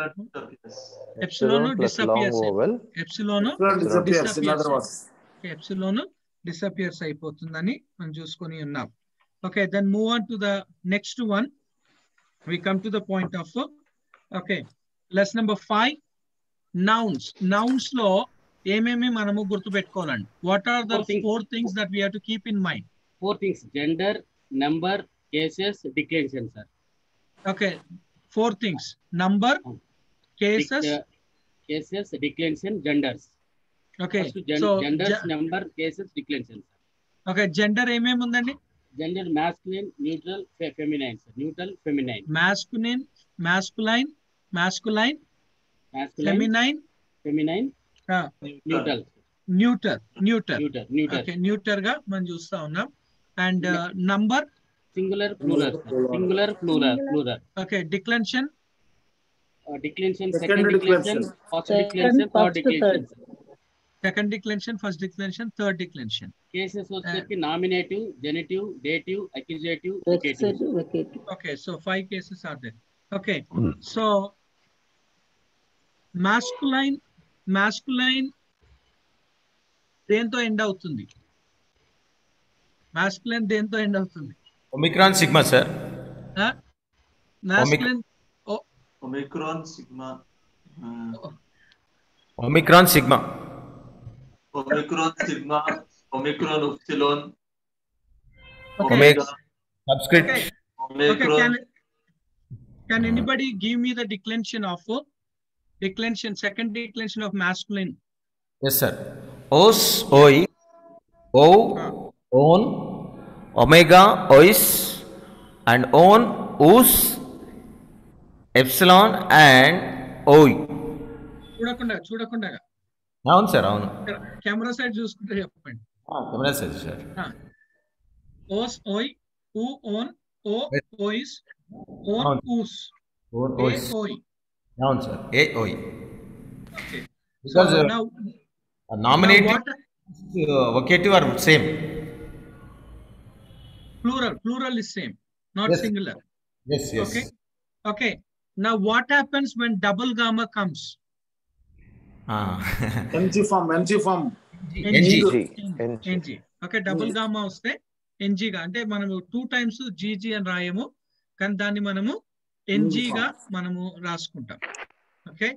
plus
disappears.
long vowel.
Epsilon
disappears. In other words,
epsilon disappears అయిపోతుందని మనం చూసుకొని ఉన్నాం. Okay, then move on to the next one. We come to the point of okay, lesson number 5, nouns లో ఏమేమి మనము గుర్తు పెట్టుకోవాలండి? What are the 4 things that we have to keep in mind?
4 things: gender, number, cases, declension, sir.
Okay, 4 things: number, cases,
declension, genders.
Okay,
so genders, number, cases, declension, sir.
Okay, gender ఏమేమి ఉందండి?
Gender masculine, neutral, feminine, sir. Neutral, feminine.
Masculine, feminine, neuter. Okay, neuter గా మనం చూస్తా ఉన్నాం. And number,
singular, plural, plural.
Okay, declension,
second declension, first declension, third declension.
Second declension, first declension, third declension.
Cases వచ్చేసి nominative, genitive, dative, accusative, vocative.
Okay, so 5 cases are there. Okay, so masculine దేంతో end అవుతుంది? Masculine దేంతో end అవుతుంది?
Omicron sigma, sir.
Masculine
Omicron sigma.
Omicron sigma.
Omicron epsilon.
Omega. Subscript.
Okay, can anybody give me the declension, second declension of masculine?
Yes, sir. Os, oi, o, on, omega, ois, and on, us, epsilon, and oi.
చూడకుండా
అవును sir, అవును.
Camera side చూసుకుంటే చెప్పండి.
Camera side sir.
ఓస్ ఓయ్, ఊ own, ఓ OIs, own ఊస్, ఏ ఓయ్.
అవును సార్, ఏ ఓయ్.
Okay.
Because
So now
nominative, vocative are same.
Plural is same, not
Yes.
singular.
Yes, yes.
Okay. Now what happens when double gamma comes?
NG form.
NG. Okay, double gamma వస్తే NG గా, అంటే మనము 2 times GG అని రాయము, కానీ దాన్ని మనము NG గా మనము రాసుకుంటాం. ఓకే,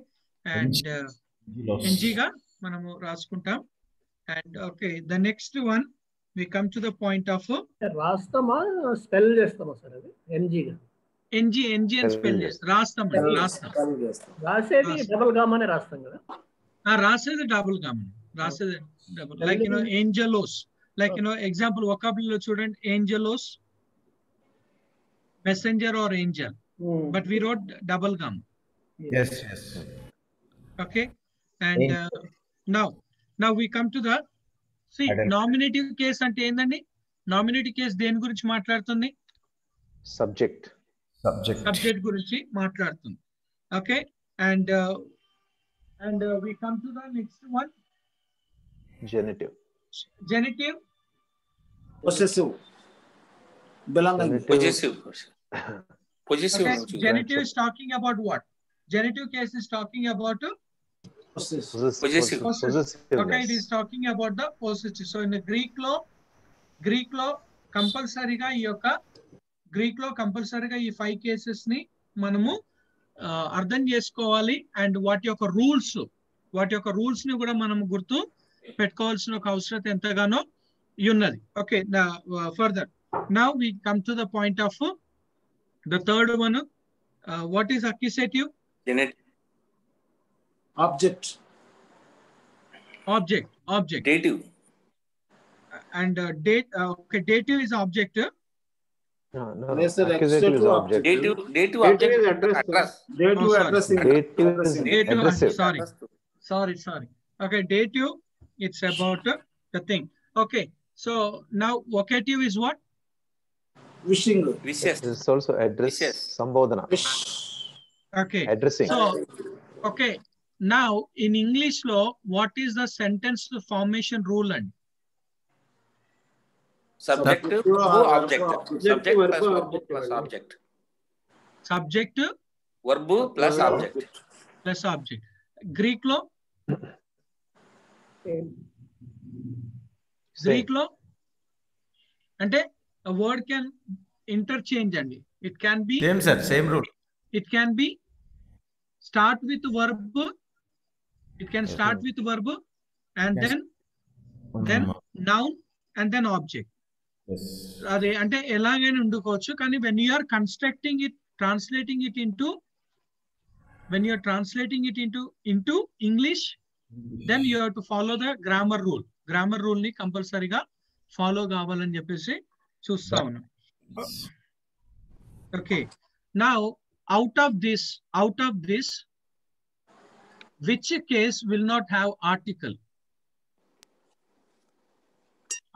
అండ్ NG గా మనము రాసుకుంటాం. And okay, the next one we come to the point of
రాస్తామా స్పెల్ చేస్తామా సార్? అది NG గా
NG అని స్పెల్ చేస్తాం, రాస్తాం.
రాసేది డబుల్ గామానే రాస్తాం కదా.
రాసేది డబుల్ గామా, రాసేది డబుల్. లైక్ ఏంజలోస్, లైక్ ఎగ్జాంపుల్ వొకాబులరీలో చూడండి, ఏంజలోస్, messenger or angel, but we wrote double gamma.
Yes.
Okay, and now we come to the nominative case. అంటే ఏందండి నామినేటివ్ కేస్? దేని గురించి మాట్లాడుతుంది?
సబ్జెక్ట్
గురించి మాట్లాడుతుంది. Okay, and we come to the next one,
genitive.
Possessive. Belonging.
Possessive.
Okay. Genitive is talking about what? Genitive case is talking about
Possessive.
Okay, it is talking about the possessive. So in the Greek law కంపల్సరీగా ఈ 5 cases ని మనము అర్థం చేసుకోవాలి. And వాటి యొక్క rules ని కూడా మనం గుర్తు పెట్టుకోవాల్సిన ఒక అవసరం ఎంతగానో ఉన్నది. Okay, further now we come to the point of the third one. What is accusative?
Object.
Dative.
And okay, dative is object.
No.
Accusative
Accusative is object.
Dative object is address.
Dative addressing.
Dative is aggressive.
Sorry. Okay, dative, it's about the thing. Okay, so now vocative is what?
Wishing.
Wishes.
This is also address. Sambodhana.
Okay.
Addressing.
So, okay. Now, in English law, what is the sentence formation rule? And
Subject to object. Subject plus verb plus object.
Subject to
verb plus object.
Greek law? Greek law? అంటే a word can interchange and it can be
Same sir, same rule.
It can be start with verb. It can start with verb and then noun and then object.
Yes.
అదే అంటే ఎలాగైనా ఉండుకోవచ్చు, కానీ when you are translating it into English, then you have to follow the grammar rule. Grammar rule ని కంపల్సరీగా follow కావాలని చెప్పేసి చూస్తా ఉన్నాం. Okay, now out of this, which case will not have article?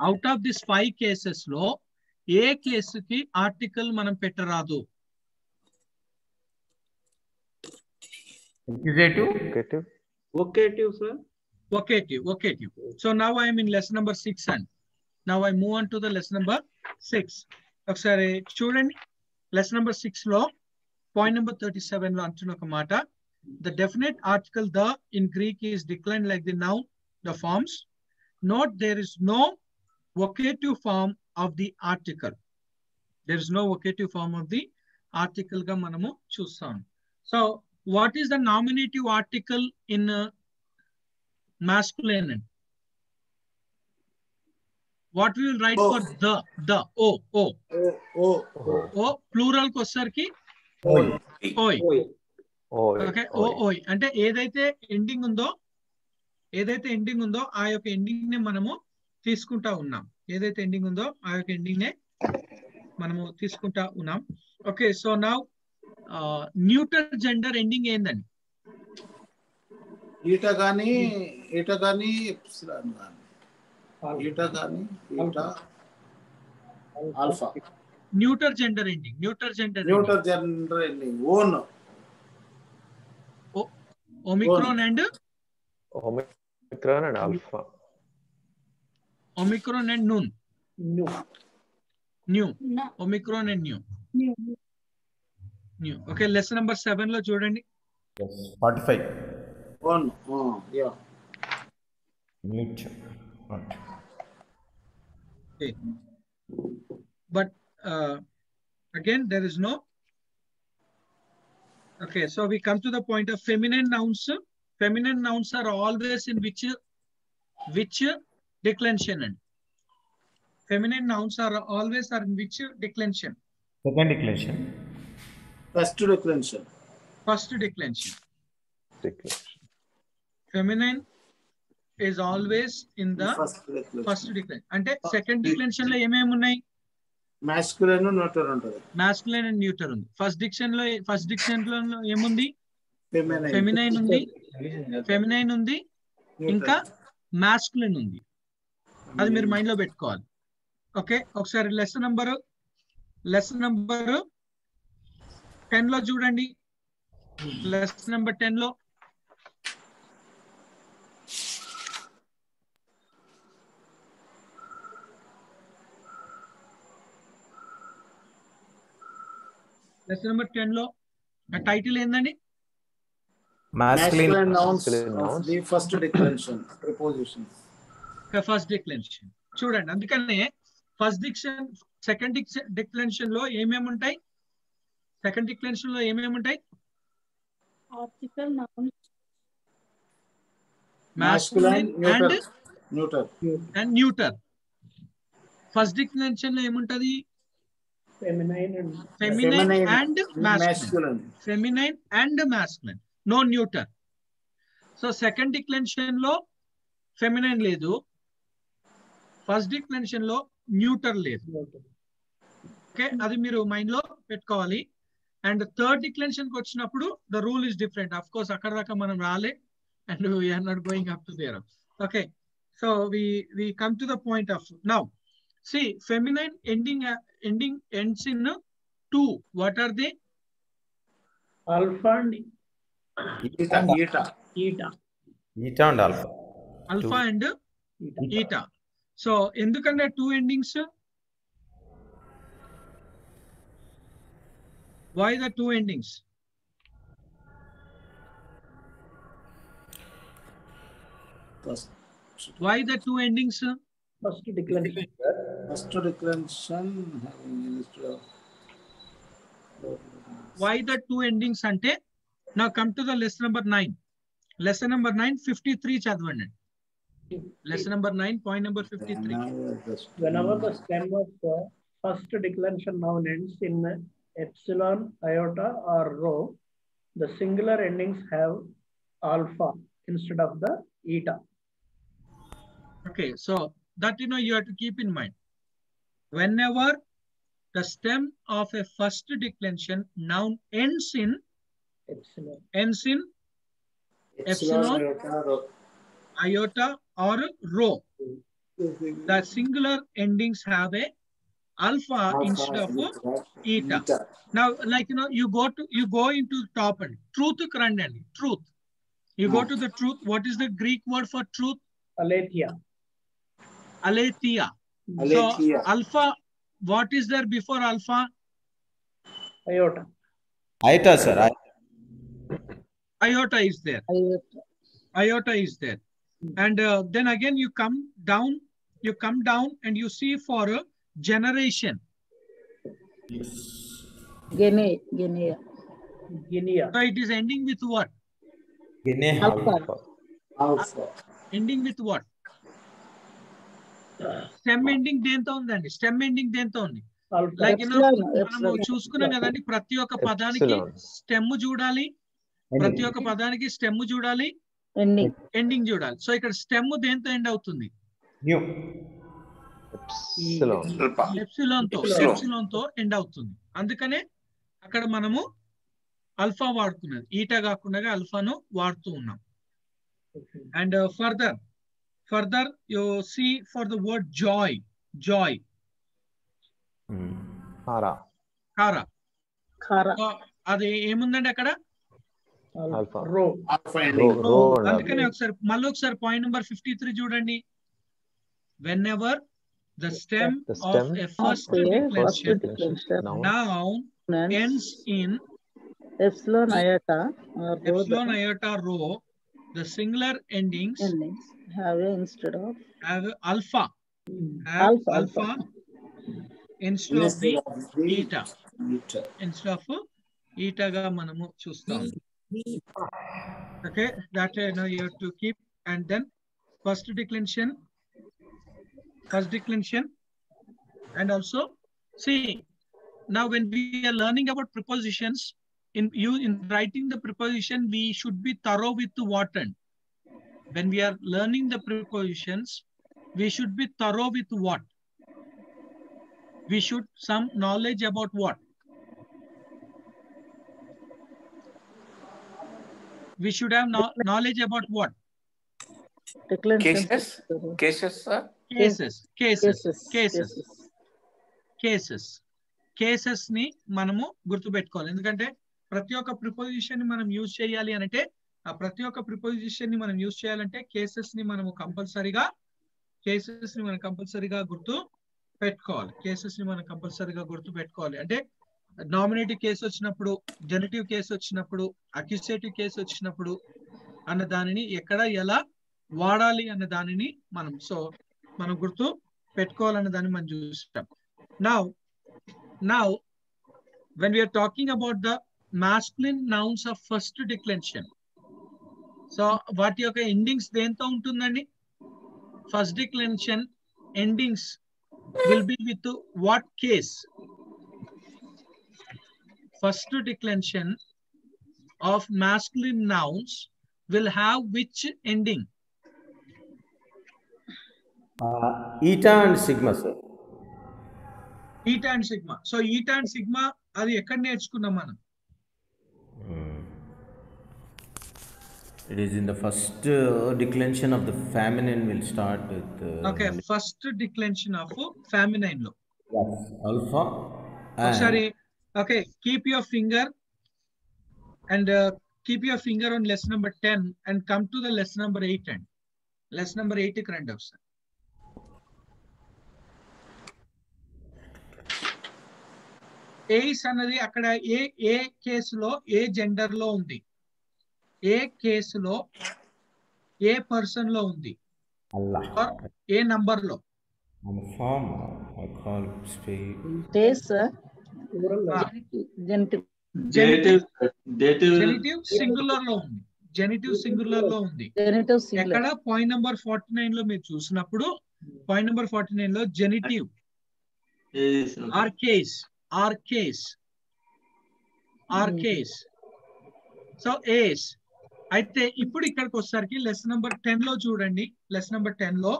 Out of this 5 cases లో ఏ కేసుకి article మనం పెట్టరాదు?
Vocative, sir.
Vocative. So now I am in lesson number 6 and now I move on to the lesson number 6. ఒకసారి చూడండి, lesson number 6 లో point number 37 లో అంటున్న ఒక మాట, the definite article the in Greek is declined like the noun, the forms. Note there is no vocative form of the article. There is no vocative form of the article ga manamu chustam. So what is the nominative article in masculine? What we will write for the o plural ko sir ki oi. Okay, oi అంటే ఏదైతే ending ఉందో ఆ యొక్క ending నే మనము తీసుకుంటా ఉన్నాం. Okay, so now neuter gender ending ఏందండి?
ఈటా కానీ ఎప్సిలాన్ కానీ ఈటా కానీ eta alpha
neuter gender ending
own
Omicron and
alpha
Omicron and new Omicron and new okay lesson number 7 లో చూడండి
45
own yeah
Newton
but again there is no okay. So we come to the point of feminine nouns. Feminine nouns are always in which declension? And feminine nouns are always in which declension?
Second declension.
First declension. Feminine is always in the first declension. Ante second declension lo em unnai?
masculine and neuter untadi.
Masculine and neuter undi. First diction lo em undi? Feminine undi ఇంకా masculine ఉంది. అది మీరు mind లో పెట్టుకోవాలి. Okay ఒకసారి lesson number 10 లో చూడండి. Lesson number 10 లో లెసన్ నెంబర్ 10 లో టైటిల్ ఏందండి?
masculine nouns of the first declension prepositions.
First declension చూడండి. అందుకనే ఫస్ట్ డిక్షన్ సెకండ్ డిక్లెన్షన్ లో ఏమేమి ఉంటాయి? సెకండ్ డిక్లెన్షన్ లో ఏమేమి ఉంటాయి?
Article nouns.
Masculine and neuter. First declension లో ఏముంటది?
feminine
and masculine. Feminine and masculine. No neuter. So second declension లో feminine లేదు, ఫస్ట్ డిక్లెన్షన్ లో న్యూటర్ లేదు. ఓకే అది మీరు మైండ్ లో పెట్టుకోవాలి. అండ్ థర్డ్ డిక్లెన్షన్ కి వచ్చినప్పుడు the rule is different. Of course అక్కడ దాకా మనం రాలే and we are not going up to there. Okay so we come to the point of now. See, feminine ending ends in 2. What are they?
alpha and
Eta
and alpha.
Alpha and eta. So endukante 2 endings? Why the 2 endings? Why the 2 endings?
first declension
Why the 2 endings ante? Now come to the lesson number 9. Lesson number 9 53 చదవండి. Lesson number 9 point number 53.
whenever the stem of the first declension noun ends in epsilon, iota or rho, the singular endings have alpha instead of the eta.
Okay, so that you have to keep in mind. Whenever the stem of a first declension noun ends in epsilon, iota or rho, the singular endings have a alpha instead of eta. Now like you go into top and truth and truth. You go to the truth. What is the Greek word for truth?
Aletheia.
So alpha, what is there before alpha?
Iota.
Sir.
Iota is there. Iota is there. And then again you come down and you see for a generation.
Guinea.
So it is ending with what?
alpha.
Ending with what? Stem ending దేంతో ఉందండి? Stem ending దేంతో ఉంది? Like మనము చూసుకున్నాం కదండి, ప్రతి ఒక్క పదానికి స్టెమ్ చూడాలి, ఎండింగ్ చూడాలి. సో ఇక్కడ స్టెమ్ దేంతో ఎండ్ అవుతుంది? ఎప్సిలాన్ తో ఎండ్ అవుతుంది. అందుకనే అక్కడ మనము అల్ఫా వాడుతున్నది, ఈటా కాకుండా అల్ఫాను వాడుతూ ఉన్నాం. And further, you see for the word joy.
Kara.
అది ఏముందండి అక్కడ?
Alpha.
Rho.
అందుకనే మళ్ళీ ఒకసారి పాయింట్ నెంబర్ 53 చూడండి. Whenever the stem of a first declension noun ends in
epsilon iota
rho, the singular endings
have instead of
alpha. Alpha instead of the eta. Instead of eta ga manamu chustam. Okay, that you have to keep. And then first declension, and also see, now when we are learning about prepositions, in writing the preposition, we should be thorough with what? And when we are learning the prepositions, we should be thorough with what? We should some knowledge about what? We should have knowledge about what?
Cases, sir.
Cases ని మనము గుర్తుపెట్టుకోవాలి. ఎందుకంటే ప్రతి ఒక్క preposition ని మనం use చేయాలి అంటే, ఆ ప్రతి ఒక్క ప్రిపోజిషన్ ని మనం యూజ్ చేయాలంటే కేసెస్ ని మనం కంపల్సరీగా గుర్తు పెట్టుకోవాలి. అంటే నామినేటివ్ కేసు వచ్చినప్పుడు, జెనిటివ్ కేసు వచ్చినప్పుడు, అక్యూసేటివ్ కేసు వచ్చినప్పుడు అన్న దానిని ఎక్కడ ఎలా వాడాలి అన్న దానిని మనం గుర్తు పెట్టుకోవాలన్న దాన్ని మనం చూస్తాం. Now when we are talking about the masculine nouns of first declension, so వాటి యొక్క ఎండింగ్స్ దేంతో ఉంటుందండి? First declension endings will be with what case? First declension of masculine nouns will have which ending?
Eta and sigma, sir.
Eta and sigma. So eta and sigma అది ఎక్కడ నేర్చుకున్నాం మనం?
It is in the first declension of the feminine will start with.
Okay, first declension of feminine lo.
Yes, alpha.
Sorry. Okay, keep your finger and keep your finger on lesson number 10 and come to the lesson number 8 and lesson number 8 కి రండి ఒకసారి. ఏస్ అన్నది అక్కడ ఏ కేసులో ఏ gender లో ఉంది, ఏ కేసులో ఏ person లో ఉంది, ఏ నంబర్ లో? జెనిటివ్ సింగులర్ లో ఉంది. ఎక్కడ? పాయింట్ నెంబర్ 49 లో మీరు చూసినప్పుడు పాయింట్ నెంబర్ 49 లో genitive are case. So ace. అయితే ఇప్పుడు ఇక్కడికి వచ్చేసరికి లెసన్ నెంబర్ 10 లో చూడండి. లెసన్ నెంబర్ 10 లో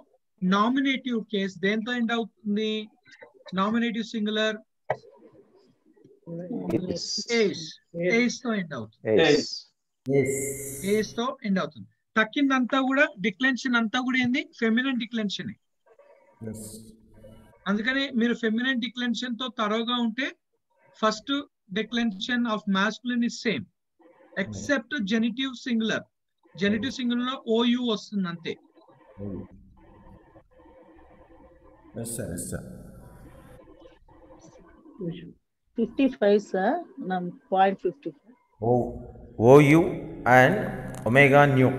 నామినేటివ్ కేస్ దేంతో ఎండ్ అవుతుంది? నామినేటివ్ సింగులర్ ఏస్ తో ఎండ్ అవుతుంది. తక్కిందంతా కూడా డిక్లెన్షన్ అంతా కూడా ఏంది? Feminine declension. అందుకని మీరు ఫెమినైన్ డిక్లెన్షన్ తో తరోగా ఉంటే first declension of masculine is same except genitive singular. Genitive singular లో ఓయు వస్తుంది అంతే.
Yes, sir.
55 sir, point 55.
OU and omega nu.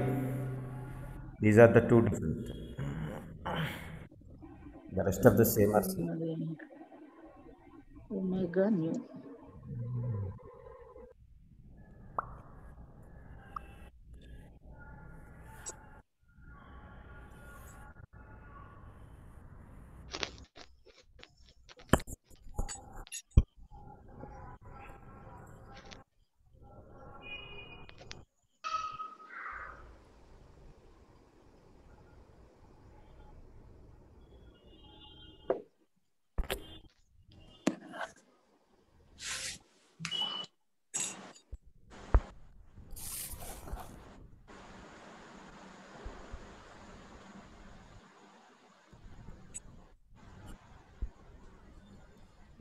These are the two different. The rest of the same are same.
Omega nu.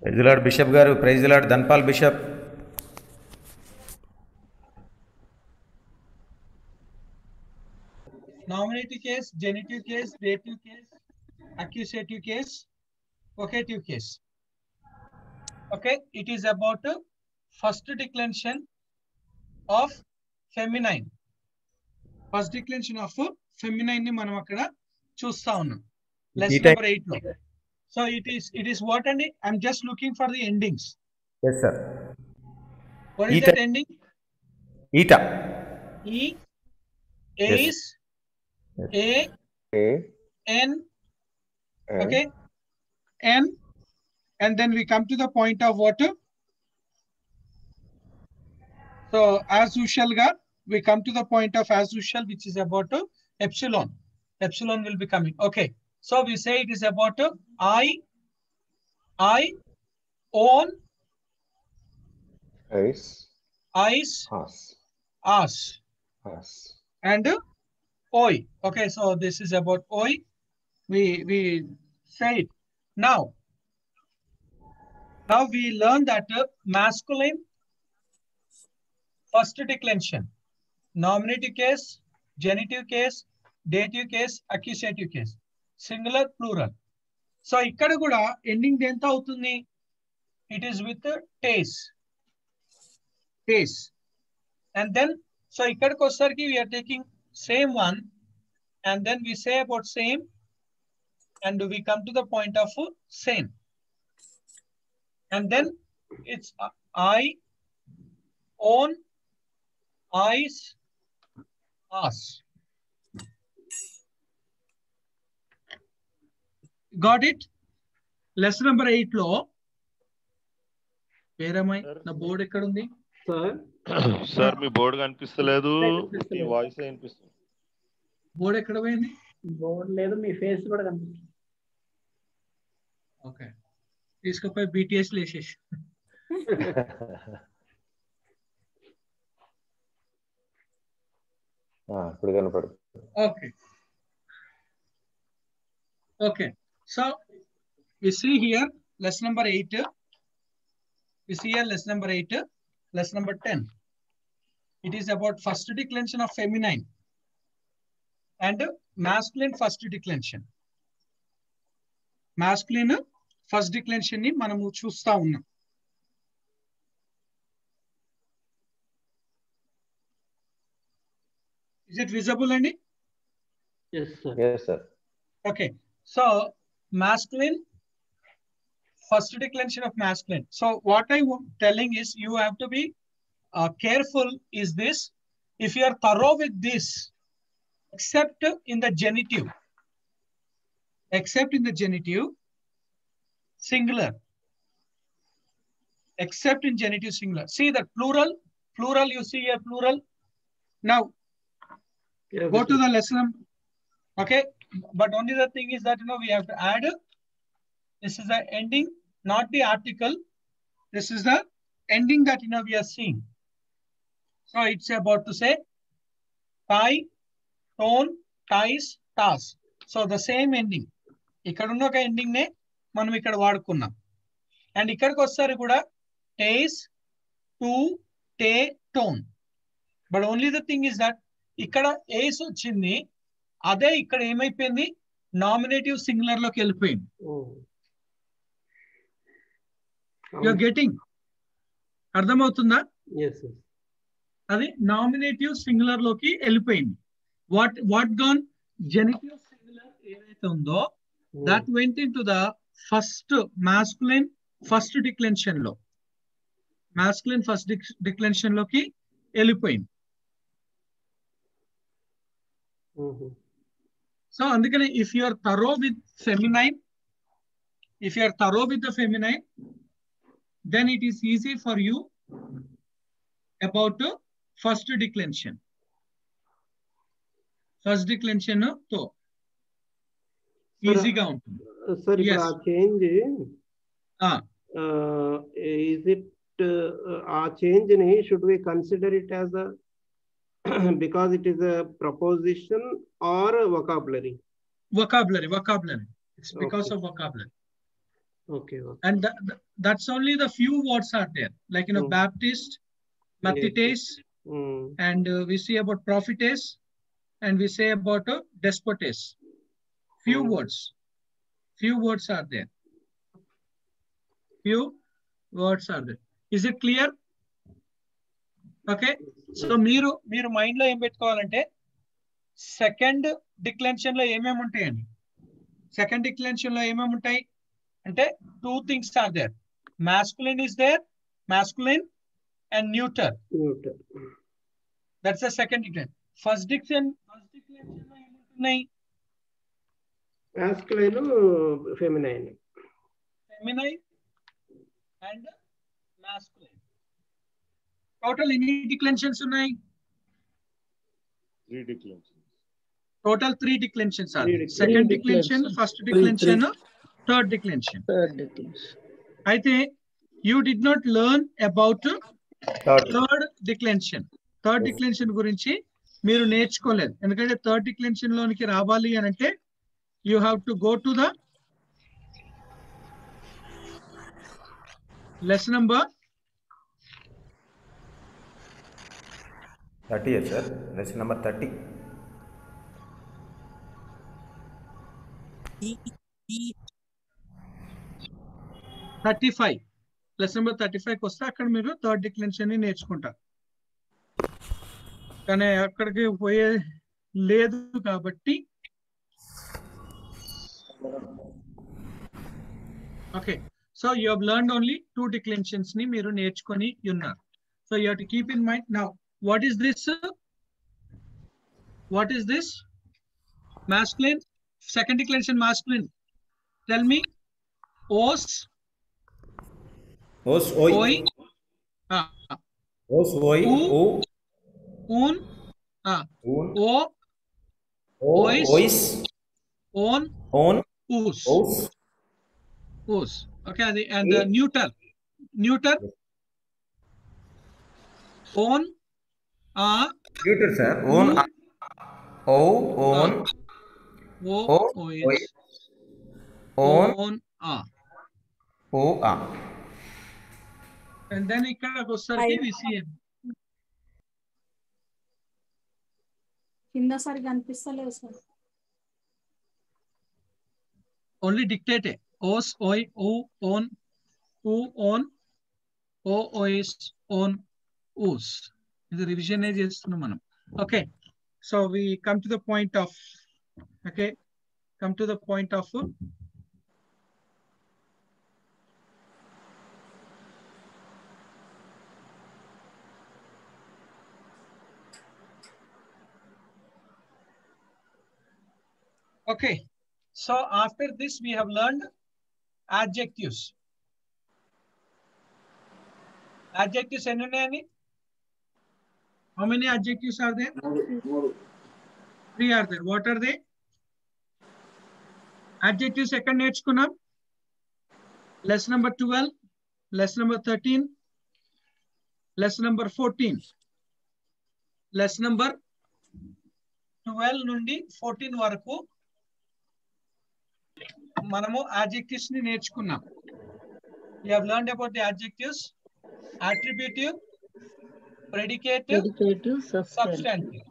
Praise the lord bishop గారు. Praise the lord Dhanpal bishop.
Nominative case, genitive case, dative case, accusative case, vocative case. Okay, it is about first declension of feminine. First declension of feminine ni manam akkada chusta unnam. Lesson number 8 lo. So it is what, and I'm just looking for the endings.
Yes sir.
What is that ending?
Eta.
E, A's,
yes.
A, N, okay, N, and then we come to the point of what? So as usual ga, we come to the point of as usual, which is about epsilon. Epsilon will be coming. Okay, so we say it is about I own,
Ice,
us, and oi. Okay, so this is about oi. We say it now. Now we learn that masculine first declension, nominative case, genitive case, dative case, accusative case, singular, plural. So ikkada kuda ending denta avutundi. It is with taste. And then so ikkada kosarki we are taking same one, and then we say about same, and we come to the point of same, and then it's I own, eyes, us. Got it? Lesson number 8 lo. Where am I? Na board ekkada undi?
Sir మీ board కనిపిస్తలేదు, మీ voice వినిపిస్తుంది.
Board ఎక్కడ పోయింది?
Board లేదు, మీ face కూడా కనిపిస్తుంది.
Okay, తీసుకుపోయి BTS లేసేసి.
ఇప్పుడు కనపడుతుంది.
Okay. Okay. So we see here lesson number 8. We see here lesson number 8. Lesson number 10. It is about first declension of feminine and masculine first declension. Masculine first declension ni manamu chusta unnam. Is it visible, Andy?
Yes, sir.
Yes, sir.
Okay. So masculine first declension of masculine. So what I am telling is you have to be careful is this. If you are thorough with this, except in the genitive, singular, except in genitive singular. See that plural, you see a plural. Now go to the lesson. Okay, but only the thing is that we have to add. This is the ending, not the article. This is the ending that we are seeing. So it's about to say tie, tone, ties, task. So the same ending. ఇక్కడ ఉన్న ఒక ending నే మనం ఇక్కడ వాడుకున్నాం. And ఇక్కడికి వస్తారు కూడా టేస్, to, టే, tone. But only the thing is that ఇక్కడ ఏస్ వచ్చింది, అదే ఇక్కడ ఏమైపోయింది, నామినేటివ్ సింగులర్ లోకి వెళ్ళిపోయింది. You are getting? అర్థమవుతుందా? అది నామినేటివ్ సింగులర్ లోకి వెళ్ళిపోయింది. వాట్ గాన్ జెనిటివ్ సింగులర్ ఏదైతే ఉందో that went into the first masculine first declension లో, మాస్కులిన్ ఫస్ట్ డిక్లెన్షన్ లోకి వెళ్ళిపోయింది. సో అందుకని if you are thorough with feminine, then it is easy for you about first declension. First declension to easy ga untundi.
Sir, yes. Change is it change ni should we consider it as a because it is a proposition or vocabulary?
Vocabulary. It's because of vocabulary.
Okay.
And that's only the few words are there, like, Baptist, Mathetes, and we see about prophetess, and we say about despotes. Few words are there. Few words are there. Is it clear? Okay. So మీరు mind లో ఏం పెట్టుకోవాలంటే second డిక్లెన్షన్ లో ఏమేమి ఉంటాయండి? Second డిక్లెన్షన్ లో ఏమేమి ఉంటాయి అంటే 2 things are there. Masculine is there, masculine and neuter. That's the second declension. First declension లో ఏముంటున్నాయి?
Masculine, feminine
and masculine. Total ఎన్ని declensions ఉన్నాయి?
3 declensions.
Total 3 declensions are there. Second declension, first declension, third declension. అయితే you did not learn about third declension. Third declension గురించి మీరు నేర్చుకోలేదు. ఎందుకంటే third డిక్లెన్షన్ లోనికి రావాలి అని అంటే you have to go to the lesson number
30, yes, sir. Lesson number 30.
lesson number 35 కి వస్తే అక్కడ మీరు థర్డ్ డిక్లెన్షన్ ని నేర్చుకుంటారు. కానీ అక్కడికి పోయే లేదు కాబట్టి okay, so you have learned only 2 declensions ni మీరు నేర్చుకొని ఉన్నారు. So you have to keep in mind. Now what is this masculine? Second declension masculine, tell me. Os oi,
os oi, o
un, o
ois,
on, us. Okay, and the neuter on,
neuter, sir. On, o, on,
o,
ois, on, o, a.
And then ikkada వచ్చేసరికి we see
కింద సరిగా అనిపిస్తలేదు sir.
only dictate os, oi, o, on, u, on, o, ois, on, us. ఇది revision చేస్తున్నాం మనం. Okay, so we come to the point of okay, so after this we have learned adjectives. Adjectives ఎన్ని ఉన్నాయని? How many adjectives are there? 3 are there. What are they? Adjectives ఎక్కడ నేర్చుకున్నాం? lesson number 12, lesson number 13, lesson number 14. lesson number 12 నుండి 14 వరకు మనము adjectives ని నేర్చుకున్నాం. We have learned about the adjectives: attributive, predicative, substantive.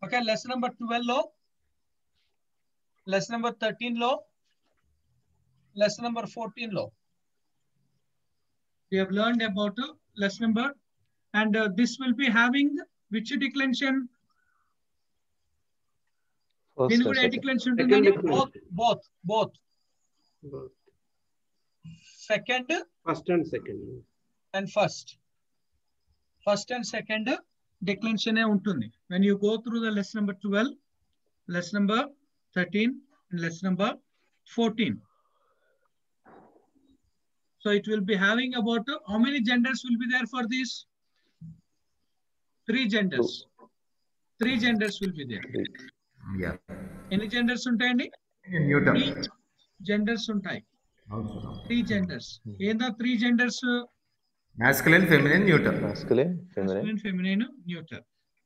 Okay, lesson number 12 లో, lesson number 13 లో, lesson number 14 లో we have learned about lesson number, and this will be having which declension? First declension ఉంటుందండి. both second,
first and second,
and first and second declension ఉంటుంది. When you go through the lesson number 12, lesson number 13, and lesson number 14, so it will be having about how many genders will be there for this? 3 genders. 3 genders will be there.
Yeah.
ఎన్ని genders ఉంటాయండి?
Neuter.
3 genders ఉంటాయి. 3 genders. ఏందా 3 genders?
Masculine, feminine, neuter.
Masculine,
feminine, neuter.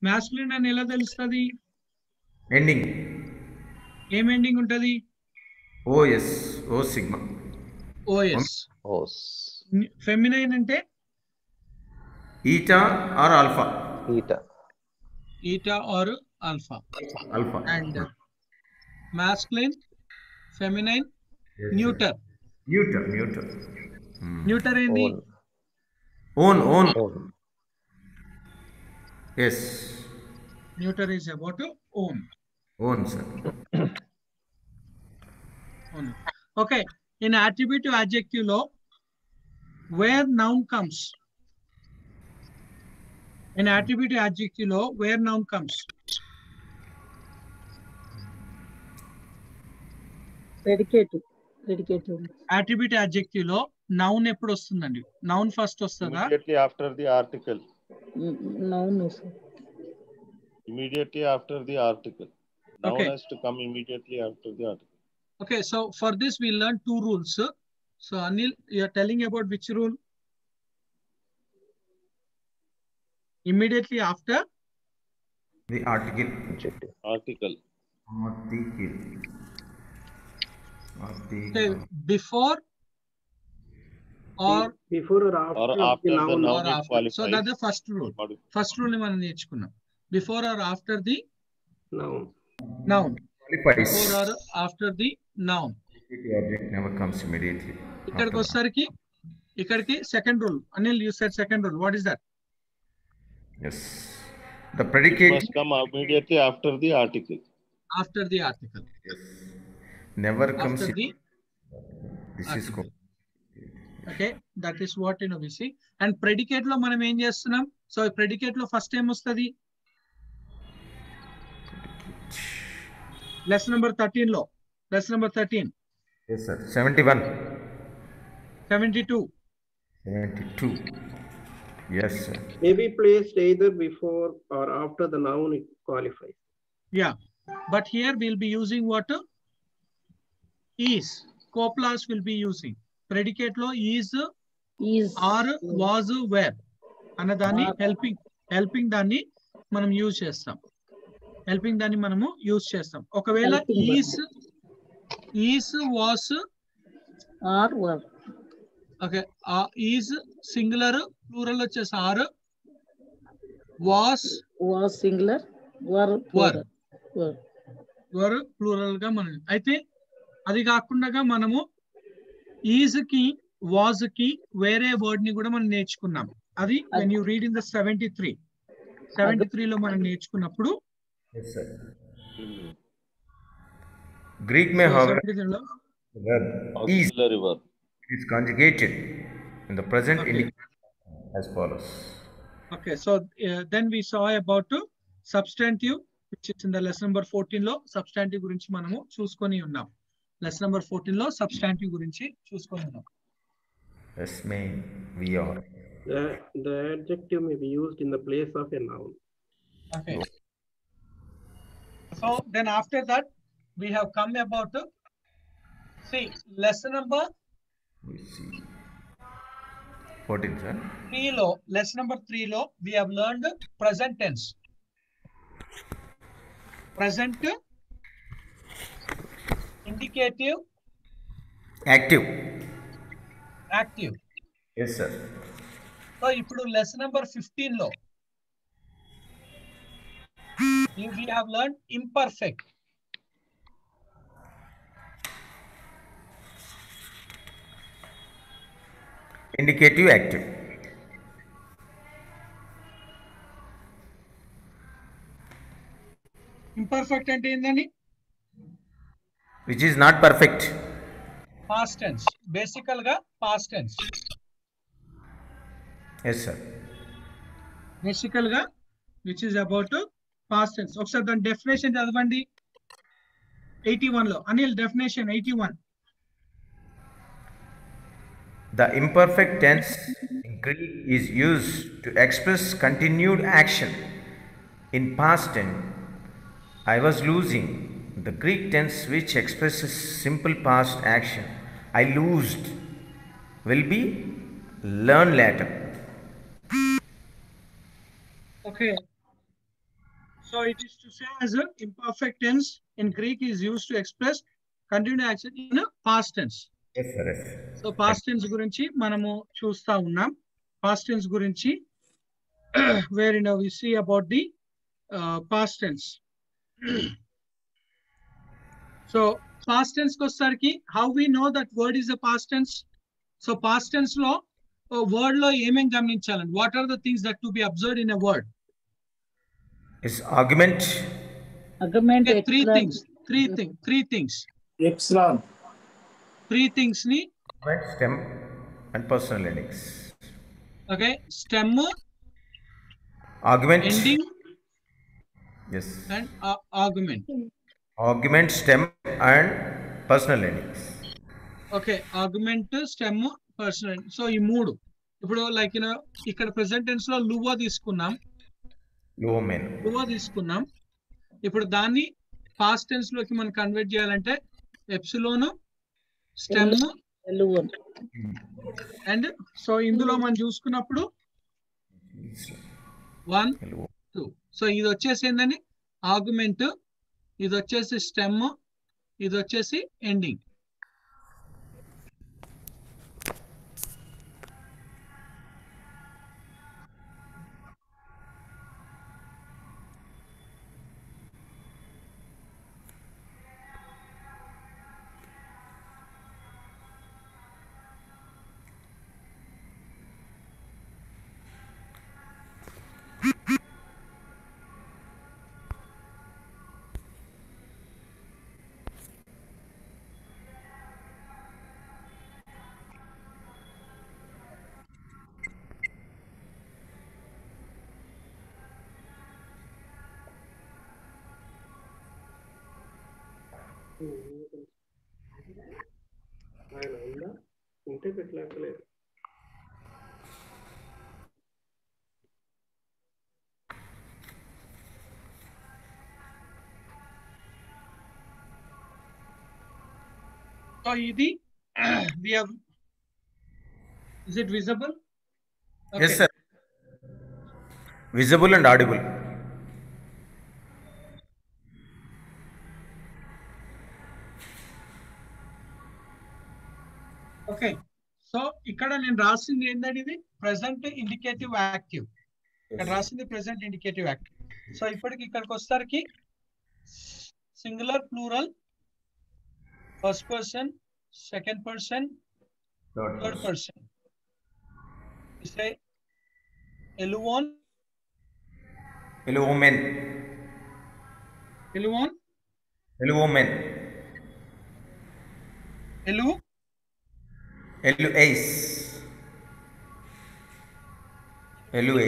Masculine అని ఎలా తెలుస్తుంది?
Ending.
ఏం ending ఉంటది?
OS. O sigma.
OS.
OS.
Feminine ante
Eta or alpha.
Eta or alpha.
Alpha.
And masculine, feminine,
Yes,
neuter.
Neuter.
Neuter ఏంది?
Own. Yes.
Neuter is about own.
Own, sir.
Own. Okay. In attributive adjective లో where noun comes. In attributive adjective లో where noun comes.
Predicative.
Attributive adjective లో noun ఎప్పుడు వస్తుందండి? Noun first వస్తుందా?
Immediately after the article.
Noun, sir.
Immediately after the article. Noun
Okay.
has to come immediately after the article.
Okay, so for this we learned two rules. So Anil, you are telling about which rule? Immediately after
The article.
Article.
Okay, before or
Before or after,
Or after the noun
or
is
after.
qualified.
So that's the first rule. First rule ni మనం నేర్చుకున్నాం. Before or after the
noun.
Qualifies.
Before or after the noun.
The object never comes immediately.
ఇక్కడికి వచ్చేసరికి ఇక్కడికి second rule. Anil, you said second rule. What is that?
Yes. The predicate
Must come immediately after the article.
After the article.
Yes. Never comes.
After the
This is
article. Okay, that is what we see. And predicate లో మనం ఏం చేస్తున్నాం? So predicate లో first ఏం వస్తుంది? Lesson number 13 లో. Lesson number 13.
Yes, sir. 71.
72.
72. Yes, sir.
May be placed either before or after the noun it qualifies.
Yeah, but here we'll be using what? Is. Coplas will be using. Predicate లో is or was were అన్న దాన్ని helping దాన్ని మనం use చేస్తాం. Helping దాన్ని మనము use చేస్తాం. ఒకవేళ is was
are were.
Okay, is singular, plural వచ్చేసి are, was
singular,
were plural గా మనం. అయితే అది కాకుండా మనము ఈజ్ కి వాజ్ కి వేరే వర్డ్ ని కూడా మనం నేర్చుకున్నాం. అది when you read in the 73 లో మనం నేర్చుకున్నప్పుడు.
Yes, sir. Greek may have verb is conjugated in the present as follows.
Okay, so then we saw about substantive, which is in the lesson number 14 లో substantive గురించి మనము చూసుకొని ఉన్నాం. Lesson number 14 లో substantive గురించి చూసుకొని ఉన్నాం.
Yes, may we are.
The adjective may be used in the place of a noun.
Okay. So then after that we have come about see lesson number
14, sir.
3 లో, lesson number 3 లో we have learned present tense. Present, indicative,
Active. Yes, sir.
So ఇప్పుడు lesson number 15 లో we have learned imperfect.
Indicative, active.
Imperfect అంటే ఏంటండి?
Which is not perfect.
Past tense. Basically గా past tense.
Yes, sir.
Basically గా which is about past tense. ఒకసారి దాని definition చదవండి. 81 లో. Anil, definition 81.
The imperfect tense in Greek is used to express continued action. In past tense, I was losing. The Greek tense which expresses simple past action, I loosed, will be learned later.
Okay. So it is to say as an imperfect tense in Greek is used to express continue action in past tense.
Yes, sir. Yes.
So past tense గురించి మనము చూస్తా ఉన్నాం. Past tense గురించి where you know we see about the past tense. So past tense కి వచ్చేసరికి how we know that word is a past tense. So past tense లో word లో ఏమేం గమనించాలండి? What are the things that to be observed in a word?
Is argument.
Argument.
Okay, three things.
Epsilon.
Three things ni.
Stem and personal endings.
Okay, stem.
Argument.
Ending.
Yes.
And argument.
Argument, stem and personal endings.
Okay, argument, stem, personal. So ఈ మూడు ఇప్పుడు like ఇక్కడ present tense లో Luo తీసుకున్నాం. Luo తీసుకున్నాం. ఇప్పుడు దాన్ని past tense లోకి మనం కన్వర్ట్ చేయాలంటే ఎప్సిలోన్, స్టెమ్, అండ్ సో ఇందులో మనం చూసుకున్నప్పుడు 1, 2. సో ఇది వచ్చేసి ఏంటండి ఆర్గ్యుమెంట్, ఇది వచ్చేసి స్టెమ్, ఇది వచ్చేసి ఎండింగ్.
ఉంటే పెట్టలేకలేదు.
So ఇది we have, is it visible? Okay.
Yes, sir. Visible and audible.
Okay, so ఇక్కడ నేను రాసింది ఏంటంటే ఇది ప్రెసెంట్ ఇండికేటివ్ యాక్టివ్. ఇక్కడ రాసింది ప్రెసెంట్ ఇండికేటివ్ యాక్టివ్. సో ఇప్పటికి ఇక్కడికి వచ్చేసరికి singular, plural, first person, second person, third person. ఇస్తే ఎలువోన్,
ఎలువోమెన్,
ఎలువోన్,
ఎలువోమెన్,
ఎలు,
ఎలుఎస్, ఎలుఏ,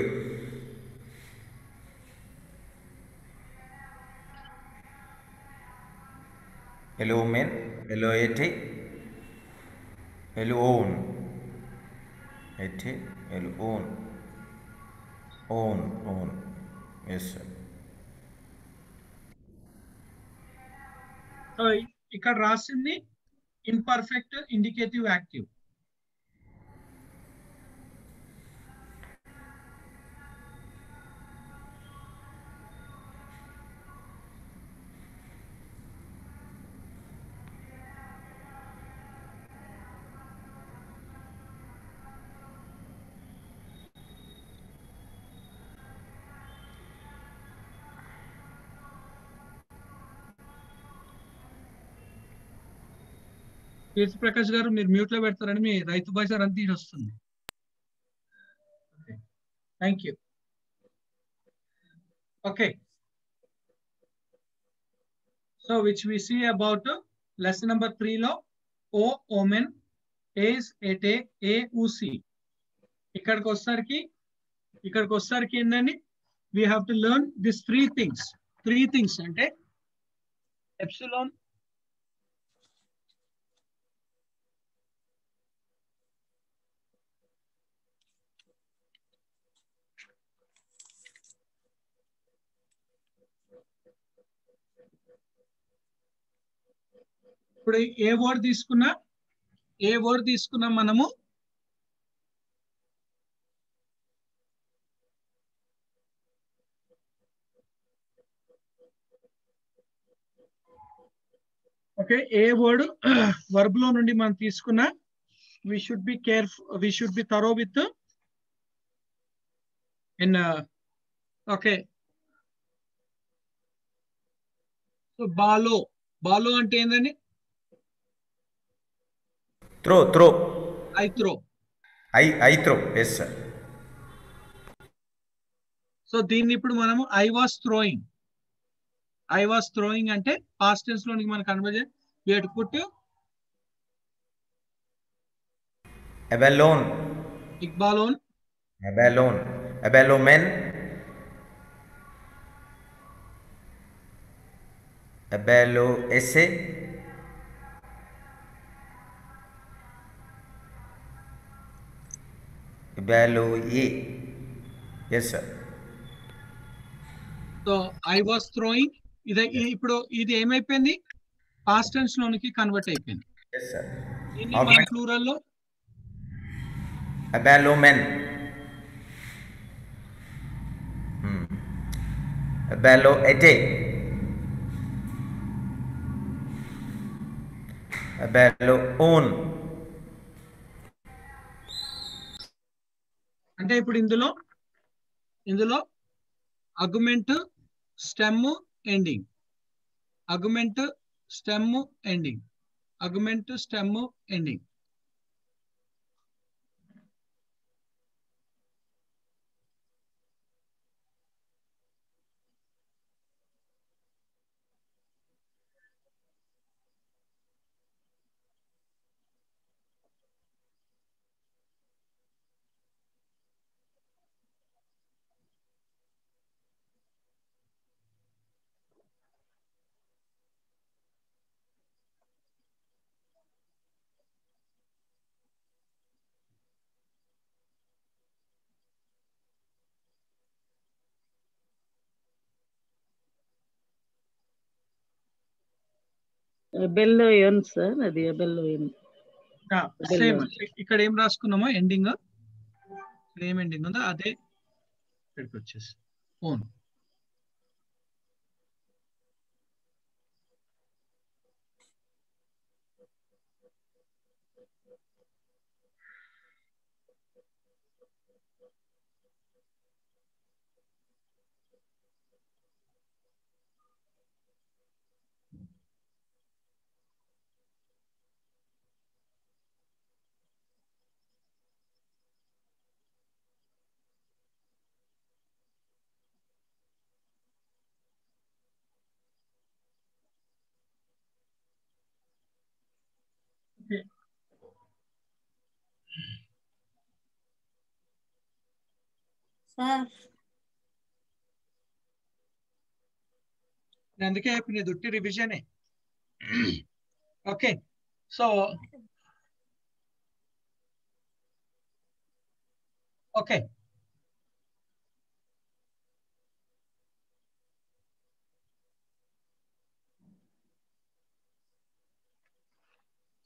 ఎలువోమెన్, ఎలుఏటి, ఎలుఓన్, ఎటి, ఎలుఓన్, ఓన్, ఓన్. Yes, sir.
సో ఇక్కడ రాసింది imperfect indicative active. Keerthi Prakash గారు మీరు మ్యూట్ లో పెడతారని మీ రైతు భాష అంతా తీసి వస్తుంది. Thank you. Okay, so which we see about lesson number 3 లో ఓ, ఓమెన్, ఏస్, ఎటే, ఏ, ఊసి. ఇక్కడికి వచ్చేసరికి ఏంటండి we have to learn this three things అంటే ఎప్సిలాన్, ఇప్పుడు ఏ వర్డ్ తీసుకున్నా మనము ఓకే, ఏ వర్డ్ వర్బ్ లో నుండి మనం తీసుకున్నా we should be careful, we should be thorough with in okay. So బాలో అంటే ఏందండి?
Throw
I throw.
Yes sir.
So దీన్ని ఇప్పుడు మనము ఐ వాస్ థ్రోయింగ్ అంటే పాస్ట్ టెన్స్ లోనికి మనం కన్వర్ట్ చేయాలి. we have to put
అబెలోన్,
ఇక్బాలోన్,
అబెలోమెన్, అబెలో ఎసే, అబెలో ఏ. Yes sir.
So I was throwing ఇప్పుడు ఇది ఏమైపోయింది? పాస్ట్ టెన్స్ లోనికి కన్వర్ట్ అయిపోయింది.
Yes sir.
దీన్ని మనం ప్లూరల్ లో
అబెలోమెన్, అబెలో ఎటే, అబెలో ఓన్.
అంటే ఇప్పుడు ఇందులో augment, stem, ending, augment, stem, ending, augment, stem, ending.
ఎబెల్లోయన్ సార్, అది ఎబెల్లోయన్.
సేమ్ ఇక్కడ ఏం రాసుకున్నామో ఎండింగ్, సేమ్ ఎండింగ్ ఉందా అదే ఇక్కడికి వచ్చేసి ఓన్.
సార్
అందుకే అయిపోయింది దుట్టి రివిజనే. Okay, so okay,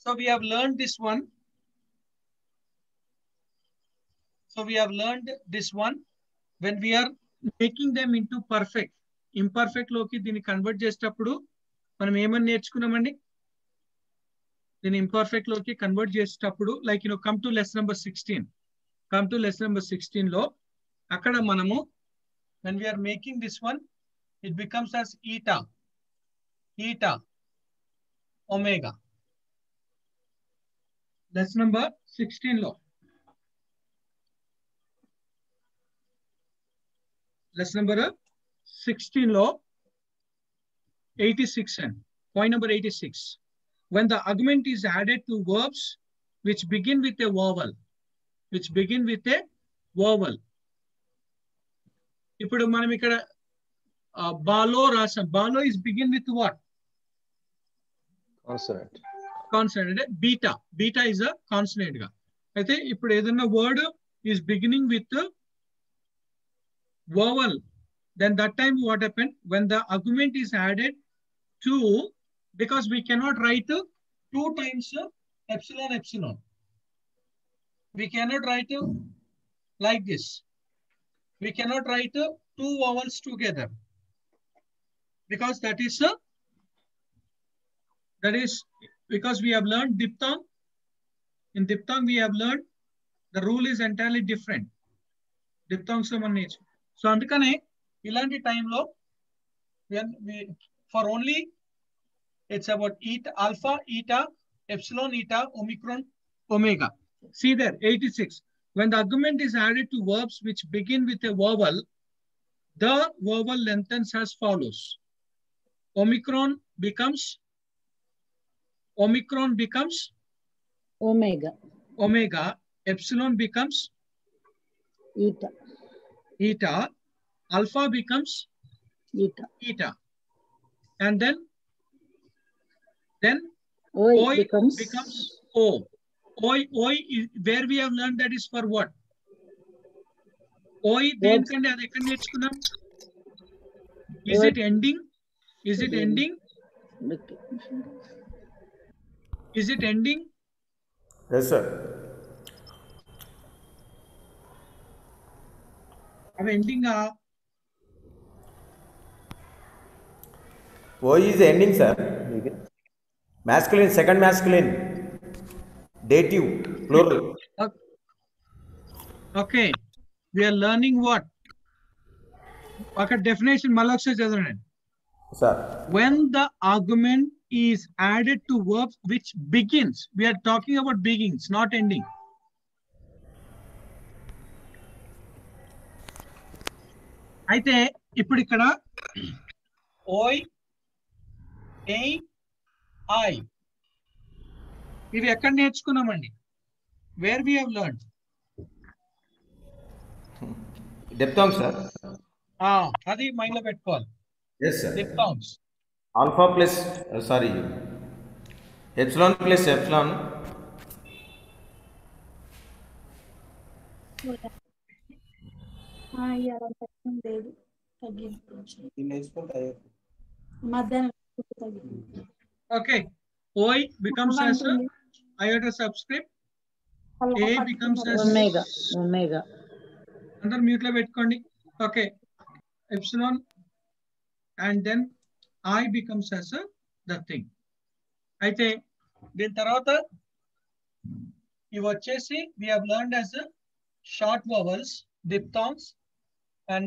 so we have learned this one. So we have learned this one. When we are making them into perfect, imperfect లోకి దీన్ని కన్వర్ట్ చేసేటప్పుడు మనం ఏమని నేర్చుకున్నామండి? దీన్ని ఇంపర్ఫెక్ట్ లోకి కన్వర్ట్ చేసేటప్పుడు like come to lesson number 16 లో అక్కడ మనము when we are making this one, it becomes as eta omega. Lesson number 16 లో lesson number 16 లో 86 and point number 86. When the augment is added to verbs which begin with a vowel, ఇప్పుడు మనం ఇక్కడ బాలో రాసాం. బాలో is begin with what? Consonant అంటే beta is a consonant గా. అయితే ఇప్పుడు ఏదైనా word is beginning with vowel, then that time what happened? When the augment is added to, because we cannot write 2 times epsilon. We cannot write like this. We cannot write 2 vowels together because that That is because we have learned diphthong. In diphthong, we have learned the rule is entirely different. Diphthongs nature. So అందుకనే ఇలాంటి టైంలో for only it's about eta, alpha, eta, epsilon, eta, omicron, omega. See there, 86. When the argument is added to verbs which begin with a vowel, the vowel lengthens as follows. Omicron becomes
omega.
Omega. Epsilon becomes eta. Alpha becomes eta. And then oi becomes o. Oi is where we have learned that is for what? Oi దేనికండి అది ఎక్కడ నేర్చుకున్నాం? Is it ending? Is it ending? Is it ending?
Yes, sir.
Have ending
O is the ending, sir. Masculine, second masculine. Dative, plural.
Okay. We are learning what? Okay, definition Malaksa Jadran.
Sir.
When the argument is added to verbs which begins, we are talking about begins, not ending. అయితే ఇప్పుడు ఇక్కడ ఓయ్ ఏ I ఇవి ఎక్కడ నేర్చుకున్నామండి? Where we have learned?
Diphthongs, sir.
అది mind లో పెట్టుకోవాలి.
Yes, sir.
Diphthongs.
Alpha plus epsilon plus epsilon.
లేదు మధ్యాహ్నం.
Okay. OI becomes as a iota subscript. A becomes as
omega.
Under mute lo pettukondi. Okay. Epsilon and then I becomes as a the thing. అయితే దీని తర్వాత ఇవి వచ్చేసి we have learned as a short vowels, diphthongs, and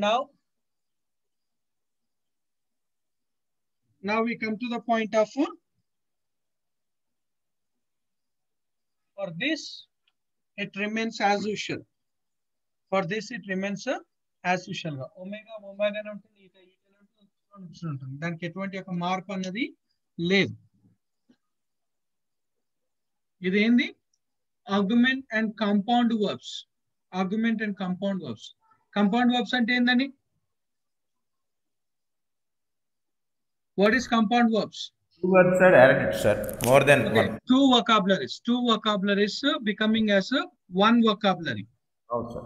now we come to the point of for this it remains as usual. For this it remains as usual. Omega ne ఉంటుంది, eta ఉంటుంది. దానికి ఎటువంటి ఒక మార్పు అన్నది లేదు. ఇదేంది? Argument and compound verbs. Argument and compound verbs. Compound verbs అంటే ఏందండి? What is compound verbs?
Two words are added, sir. More than one.
Two vocabularies becoming as one vocabulary.
Oh, sir.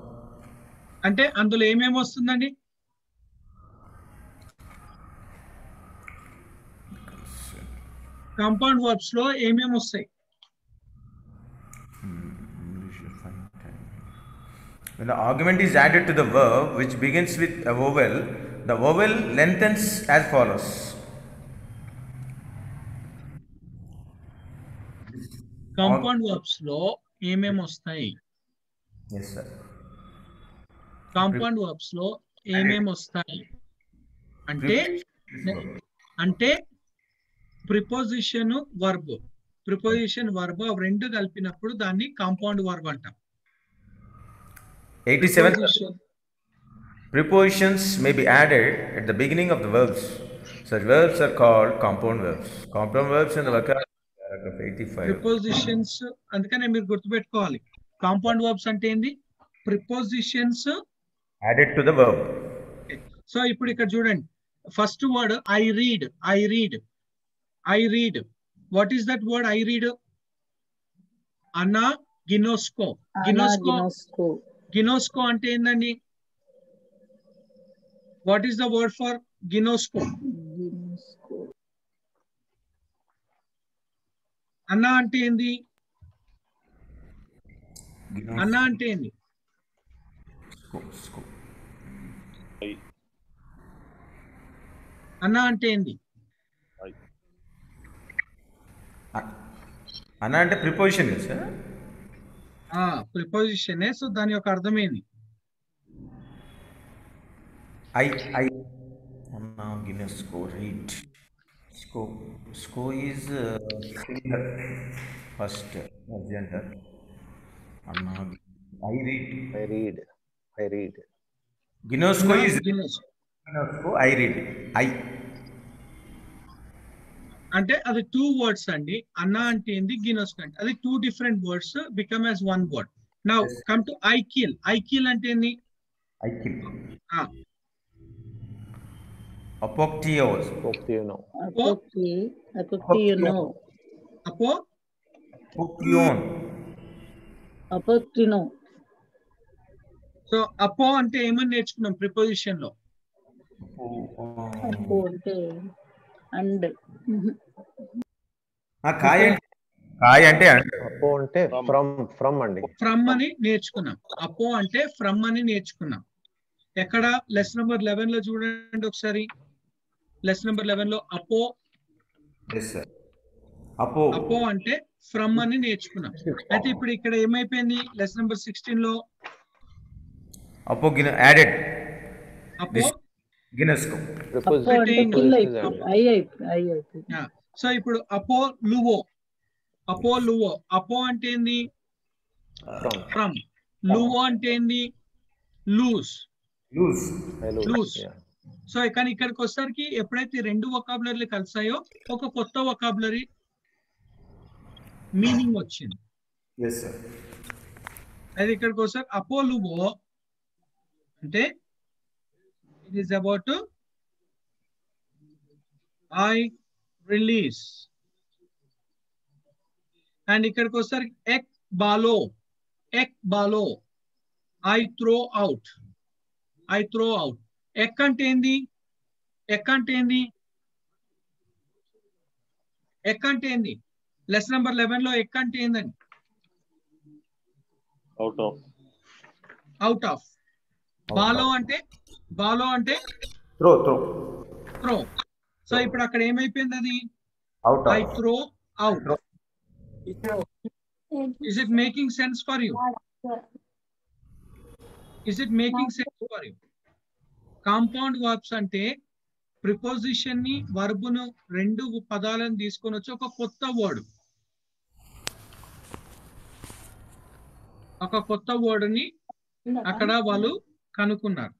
అంటే అందులో ఏమేమి వస్తుందండి? కాంపౌండ్ వర్బ్స్ లో ఏమేమి వస్తాయి?
When the argument is added to the verb which begins with a vowel, the vowel lengthens as follows.
Compound verbs లో ఏమేమి వస్తాయి?
Yes, sir.
కాంపౌండ్ వర్బ్స్ లో ఏమేమి వస్తాయి అంటే ప్రిపోజిషన్ వర్బ్ రెండు కలిపినప్పుడు దాన్ని కాంపౌండ్ వర్బ్ అంటాం.
87. Prepositions may be added at the beginning of the verbs. Such verbs are called compound verbs. Compound verbs in the vocabulary paragraph 85.
Prepositions అందుకనే మీరు గుర్తుపెట్టుకోవాలి. కాంపౌండ్ వర్బ్స్ అంటే ఏంది? Prepositions
added to the verb.
So ఇప్పుడు ఇక్కడ చూడండి, first word I read. What is that word I read? Ginosko అంటే ఏందండి? What is the word for ginosko? అన్నా అంటే ఏంది? అన్నా అంటే ఏంది? అన్నా అంటే ఏంది?
అన్న అంటే ప్రిపోజిషన్ కదా సార్?
ప్రిపోజిషనే. సో దాని యొక్క అర్థం ఏంది?
I now Guinness score read. Score is singular first gender. I read. Guinness score is Guinness score. I read.
అంటే అది 2 words అండి. అన్న అంటే ఏంది, గినోస్ అంటే అది 2 different words become as 1 word. Now come to I kill. I kill అంటే ఏంది?
I kill. Apocteos.
Apoctino.
Apoctino. So అపో అంటే ఏమని నేర్చుకున్నాం ప్రిపోజిషన్ లో?
అపో అంటే అండ్.
కాయ అంటే
అపో అంటే ఫ్రమ్ అండి.
ఫ్రమ్ అని నేర్చుకున్నాం. అపో అంటే ఫ్రమ్ అని నేర్చుకున్నాం. ఎక్కడ? లెసన్ నెంబర్ 11 లో చూడండి ఒకసారి. లెసన్ నెంబర్ 11 లో అపో అపో అంటే ఫ్రమ్ అని నేర్చుకున్నాం. అయితే ఇప్పుడు ఇక్కడ ఏమైపోయింది? లెసన్ నెంబర్ 16 లో
అపో యాడెడ్
అపో
గినెస్ కో.
సో ఇప్పుడు అపో లువో. అపో అంటే ఏంది? ఫ్రమ్. లువో అంటే ఏంది? లూజ్. సో కానీ ఇక్కడికి వచ్చేసరికి ఎప్పుడైతే 2 వొకాబులరీలు కలిసాయో ఒక కొత్త వొకాబులరీ మీనింగ్ వచ్చింది. అది ఇక్కడికి వచ్చేసరికి అపో లువో అంటే it is about I release. And ఇక్కడికి వచ్చేసరికి ఎక్ బాలో ఐ త్రో అవుట్. ఎక్ అంటే ఏంది? లెసన్ నెంబర్ 11 లో ఎక్ అంటే ఏందండి? Out of. బాలో అంటే త్రో. సో ఇప్పుడు అక్కడ ఏమైపోయింది? అది I throw out. Is it making sense for you? Compound verbs అంటే ప్రిపోజిషన్ ని, వర్బును 2 పదాలను తీసుకొని వచ్చి ఒక కొత్త వర్డ్ ని అక్కడ వాళ్ళు కనుక్కున్నారు.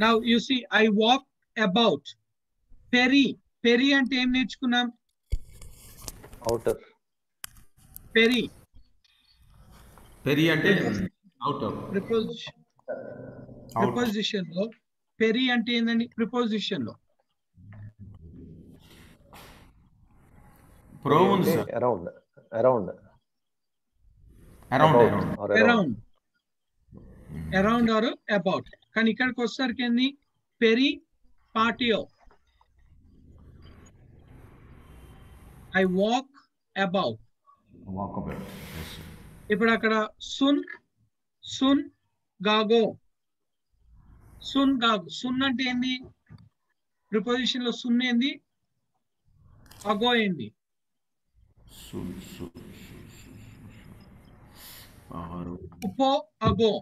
Now you see I walk about. Peri అంటే ఏం నేర్చుకున్నాం?
అవుటర్.
పెరి అంటే అవుటర్.
ప్రిపోజిషన్ లో పెరి అంటే ఏందండి? ప్రిపోజిషన్ లో
ప్రొనౌన్
అరౌండ్ ఆర్ అబౌట్. కానీ ఇక్కడికి వచ్చేసరికి ఏంది? Peri patio. I walk about. ఇప్పుడు అక్కడ సున్ గాగో. సున్ అంటే ఏంది? ప్రిపోజిషన్ లో సున్ ఏంది? అగో ఏంది? ఉపో అగో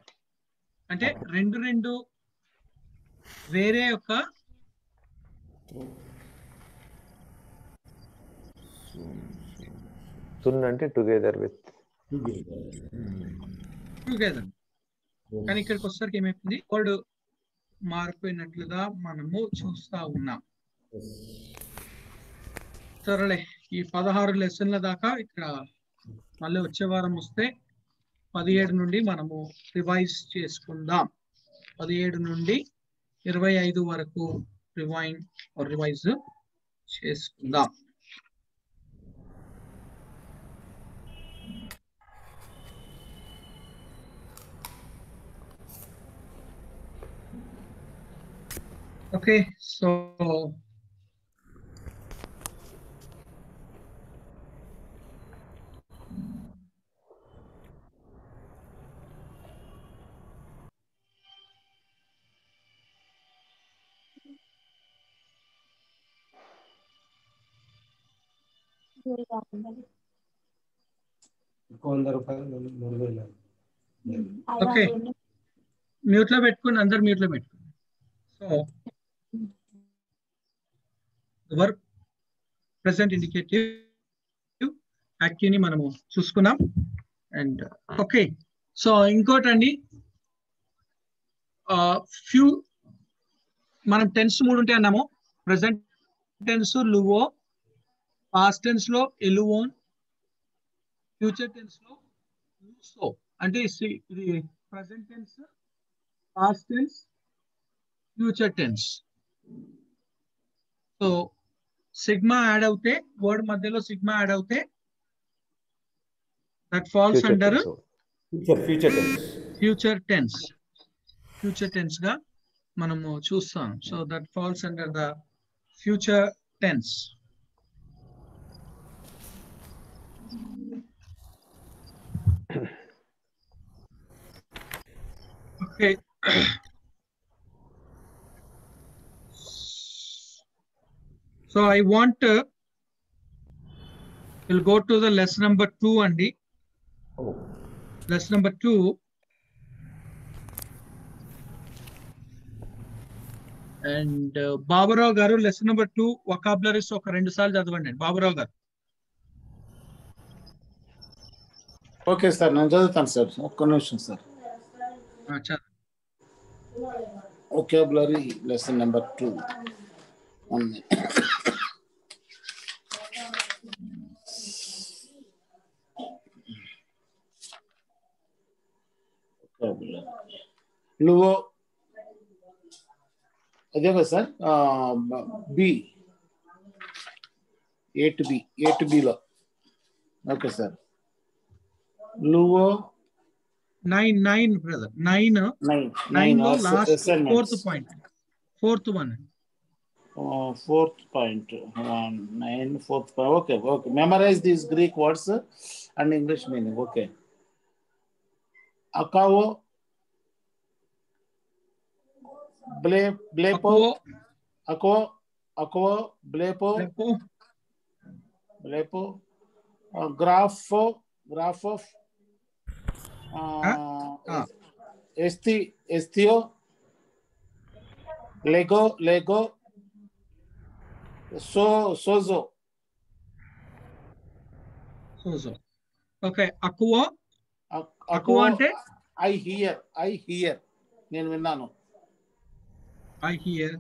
అంటే రెండు వేరే యొక్క
సున్ అంటే టుగెదర్.
కానీ ఇక్కడికి వచ్చేసరికి ఏమైపోయింది? వర్డ్ మారిపోయినట్లుగా మనము చూస్తా ఉన్నాం. సరేలే, ఈ 16 లెసన్ల దాకా ఇక్కడ మళ్ళీ వచ్చే వారం వస్తే 17 నుండి మనము రివైజ్ చేసుకుందాం. 17 నుండి 25 వరకు రివైజ్ చేసుకుందాం. Okay, so ఓకే, మ్యూట్ లో పెట్టుకుని అందరు మ్యూట్ లో పెట్టుకుని. So work present indicative active ని మనము చూసుకున్నాం. అండ్ ఓకే, సో ఇంకోటండి, ఫ్యూ మనం టెన్స్ 3 ఉంటాయి అన్నాము. ప్రెసెంట్ టెన్స్ లువో, పాస్ట్ టెన్స్ లో ఎలువోన్, ఫ్యూచర్ టెన్స్ లో లూసో. అంటే ఇది present tense, past tense, future tense. So sigma add అవుతే, వర్డ్ మధ్యలో సిగ్మా యాడ్ అవుతే that falls under future tense. Future tense గా మనము చూస్తాం. So that falls under the future tense. Okay, so I want we'll go to the lesson number 2 అండి. Lesson number 2. And Baburao గారు lesson number 2 vocabularies ఒక 2 సార్లు చదవండి. బాబురావు గారు.
ఓకే సార్, నేను చదువుతాను సార్, ఒక్క నిమిషం సార్. Vocabulary lesson number 2. నువ్వు అదే కదా sir, B A to below. Okay sir. నువ్వు
9 బ్రదర్, 9 లో last fourth point, fourth one.
Fourth point, 9, fourth point. Okay. Memorize these Greek words and English meaning. Okay. Akao, blepo, akao, blepo, grapho, estio, lego, sozo.
Okay, aqua అంటే
I hear నేను విన్నాను.
I hear.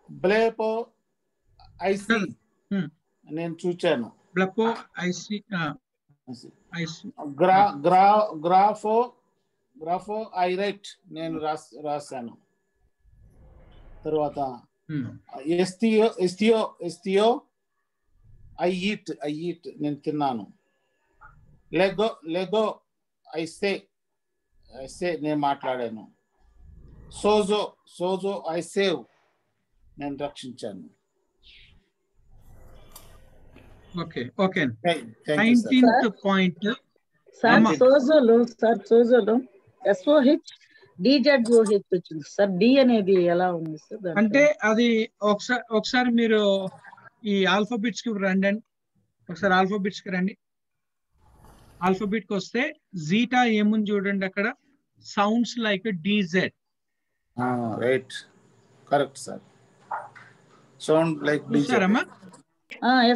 బ్లేపో I see నేను చూచాను.
బ్లేపో I see.
గ్రాఫో I write నేను రాశాను. తర్వాత ఎస్టియో I eat నేను తిన్నాను. లెగో I say నేను మాట్లాడాను. సోజో I save నేను రక్షించాను.
ఓకే 19th పాయింట్
సార్ సోజోలో SOH DZOH వచ్చింది సార్. డి అనేది ఎలా ఉంది సార్?
అంటే అది ఒకసారి మీరు ఈ ఆల్ఫాబెట్స్ కి రండి, ఒకసారి ఆల్ఫాబెట్స్ కి రండి. ఆల్ఫాబెట్ కి వస్తే జీటా ఏముంది చూడండి, అక్కడ sounds like DZ.
Right, correct sir. Sound like
చూసారమ్మా?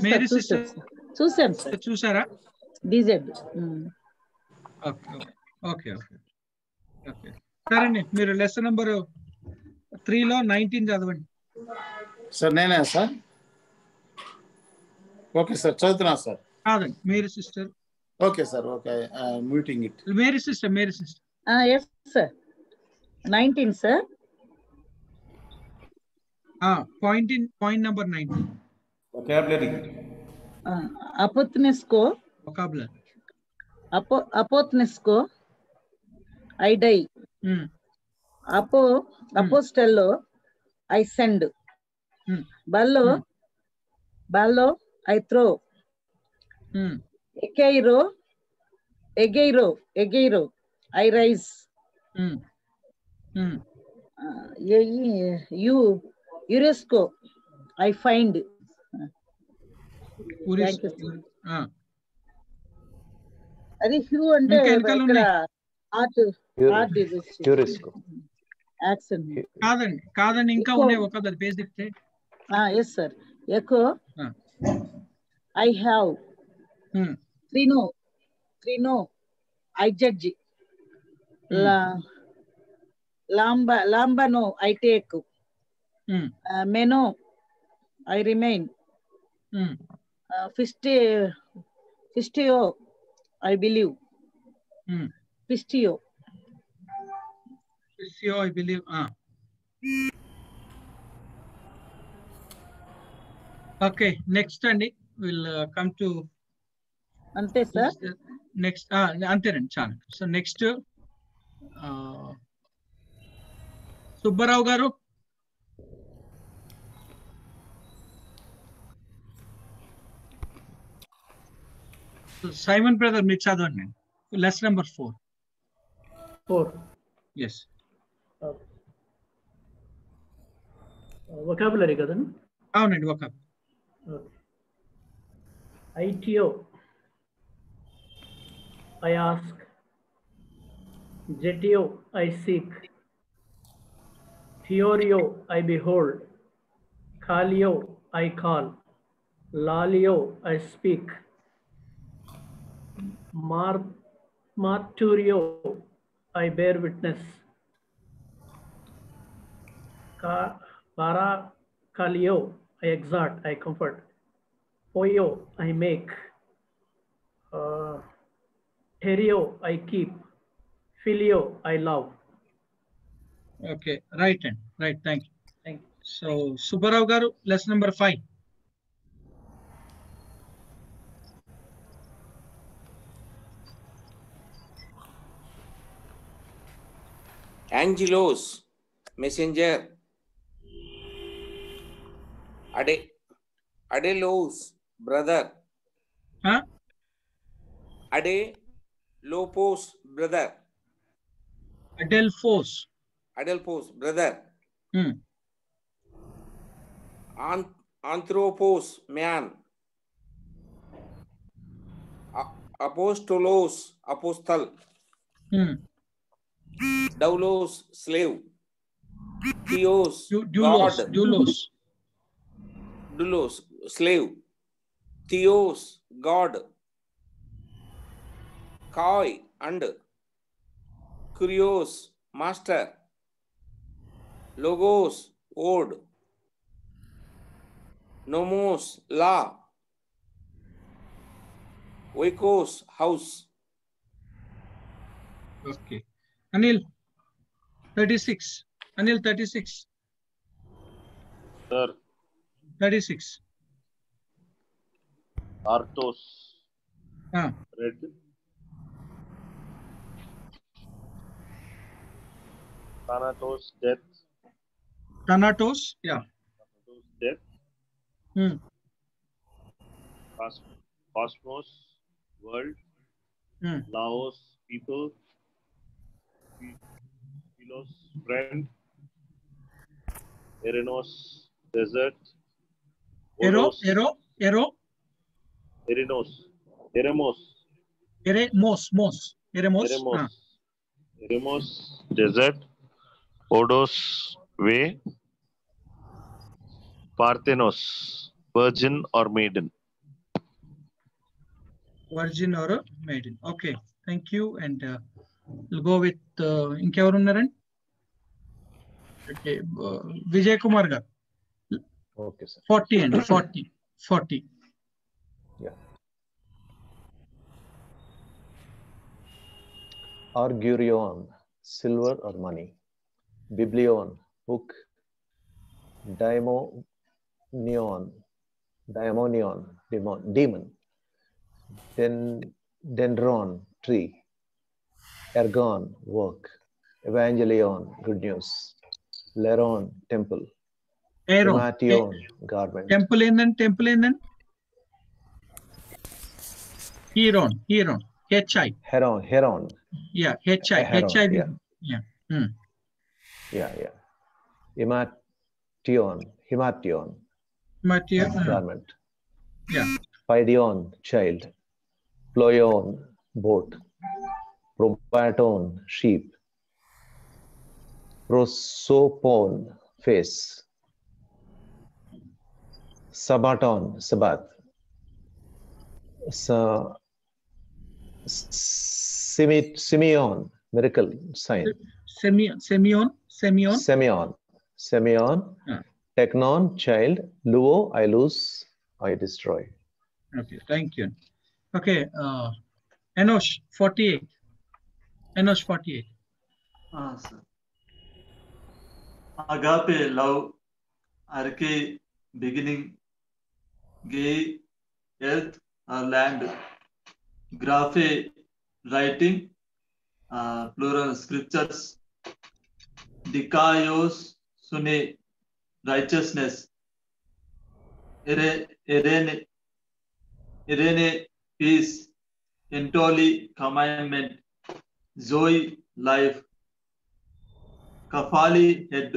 మేరీ సిస్టర్
చూసాను సార్.
చూసారా?
DZ.
ఓకే సరే అండి, మీరు లెసన్ నెంబర్ 3 లో 19 చదవండి
సార్. నేనే సార్? ఓకే సార్, చదువుతున్నా సార్.
కాదండి, Mary sister.
Okay sir, okay, meeting it.
Mary sister.
yes sir. 19 sir.
point number 19.
Vocabulary.
Apotnesco.
Vocabulary.
Apotnesco. I die. Apostello. I send. Ballo. I throw. Egeiro. I rise. UNESCO. I find.
ఉరిస్
Thank you, sir.
ఆ,
అది hue అంటే
ఇంకా వెనకాల
ఇక్కడ
ఉన్నాయి.
Heart disease
హ్యూరిస్కో.
Accent.
కాదండి ఇంకా
ఎక్కువ-
ఉన్నాయి ఒక బేసిక్
ఎస్ సార్. ఎకో ఐ హ్యావ్ త్రీనో ఐ జడ్జి లాంబనో ఐ టేక్ మెనో ఐ రిమైన్ ఫిస్టియో ఐ బిలీవ్ ఫిస్టియో
ఐ బిలీవ్. ఓకే నెక్స్ట్ అండి విల్ కమ్ టు
అంతే సార్.
నెక్స్ట్ అంతేనండి చాలు. సో నెక్స్ట్ సుబ్బారావు గారు. సైమన్ బ్రదర్ మీరు చదవండి. Less number 4.
4.
ఎస్.
వొకాబులరీ కదండి.
అవునండి ఒక
ITO I ask, Jetio I seek, Theorio I behold, Calio I call, Lalio I speak, Marturio I bear witness, Paracalio I exhort, I comfort, Poio I make, Terio I keep, Filio I love.
Okay right అండి right. Thank you.
Thank you.
So Subbarao గారు lesson number 5.
Angelos, messenger. Adelos, brother. Adelopos, brother. Adelpos, brother. Anthropos, man. Apostolos, apostle. Doulos, slave. Theos, God. Doulos, slave. Theos, God. Kai, and. Kurios, master. Logos, word. Nomos, law. Oikos, house.
Okay Anil 36. Anil 36.
Sir.
36.
Arthos. Red. Thanatos, death.
Thanatos, yeah.
Thanatos, death. Cosmos, world. Laos, people. Philos, friend. Erenos, desert.
Eros.
Eremos, desert. Odos, way. Parthenos, virgin or maiden.
Okay, thank you. And we'll go with ఇంకెవరు ఉన్నారండి? Okay, Vijay Kumar గారు.
Okay, sir.
40 అండి 40.
Yeah. Argurion, silver or money. Biblion, book. Daimonion, demon. Dendron, tree. Ergon, work. Evangelion, good news. Leron, temple. Hemation, garment.
Temple ఏందండి? Heron. H-I.
Heron.
Yeah, H-I.
Heron,
H-I.
yeah.
Yeah.
Yeah. Hemation. Garment.
Yeah.
Paidion, child. Ploion, boat. Probaton, sheep. Prosopon, face. Sabaton, Sabbath. Simeon, miracle, sign.
Semyon.
Technon, child. Luo, I lose, I destroy.
Okay, thank you. Okay, Enosh 48. Enosh 48.
Sir. Agape, love. Arche, beginning. Gay, earth or land. Graphe, writing. Plural, scriptures. Dikaios, sune, righteousness. Irene, peace. Entoli, commandment. Zoe, life. Kafali, head.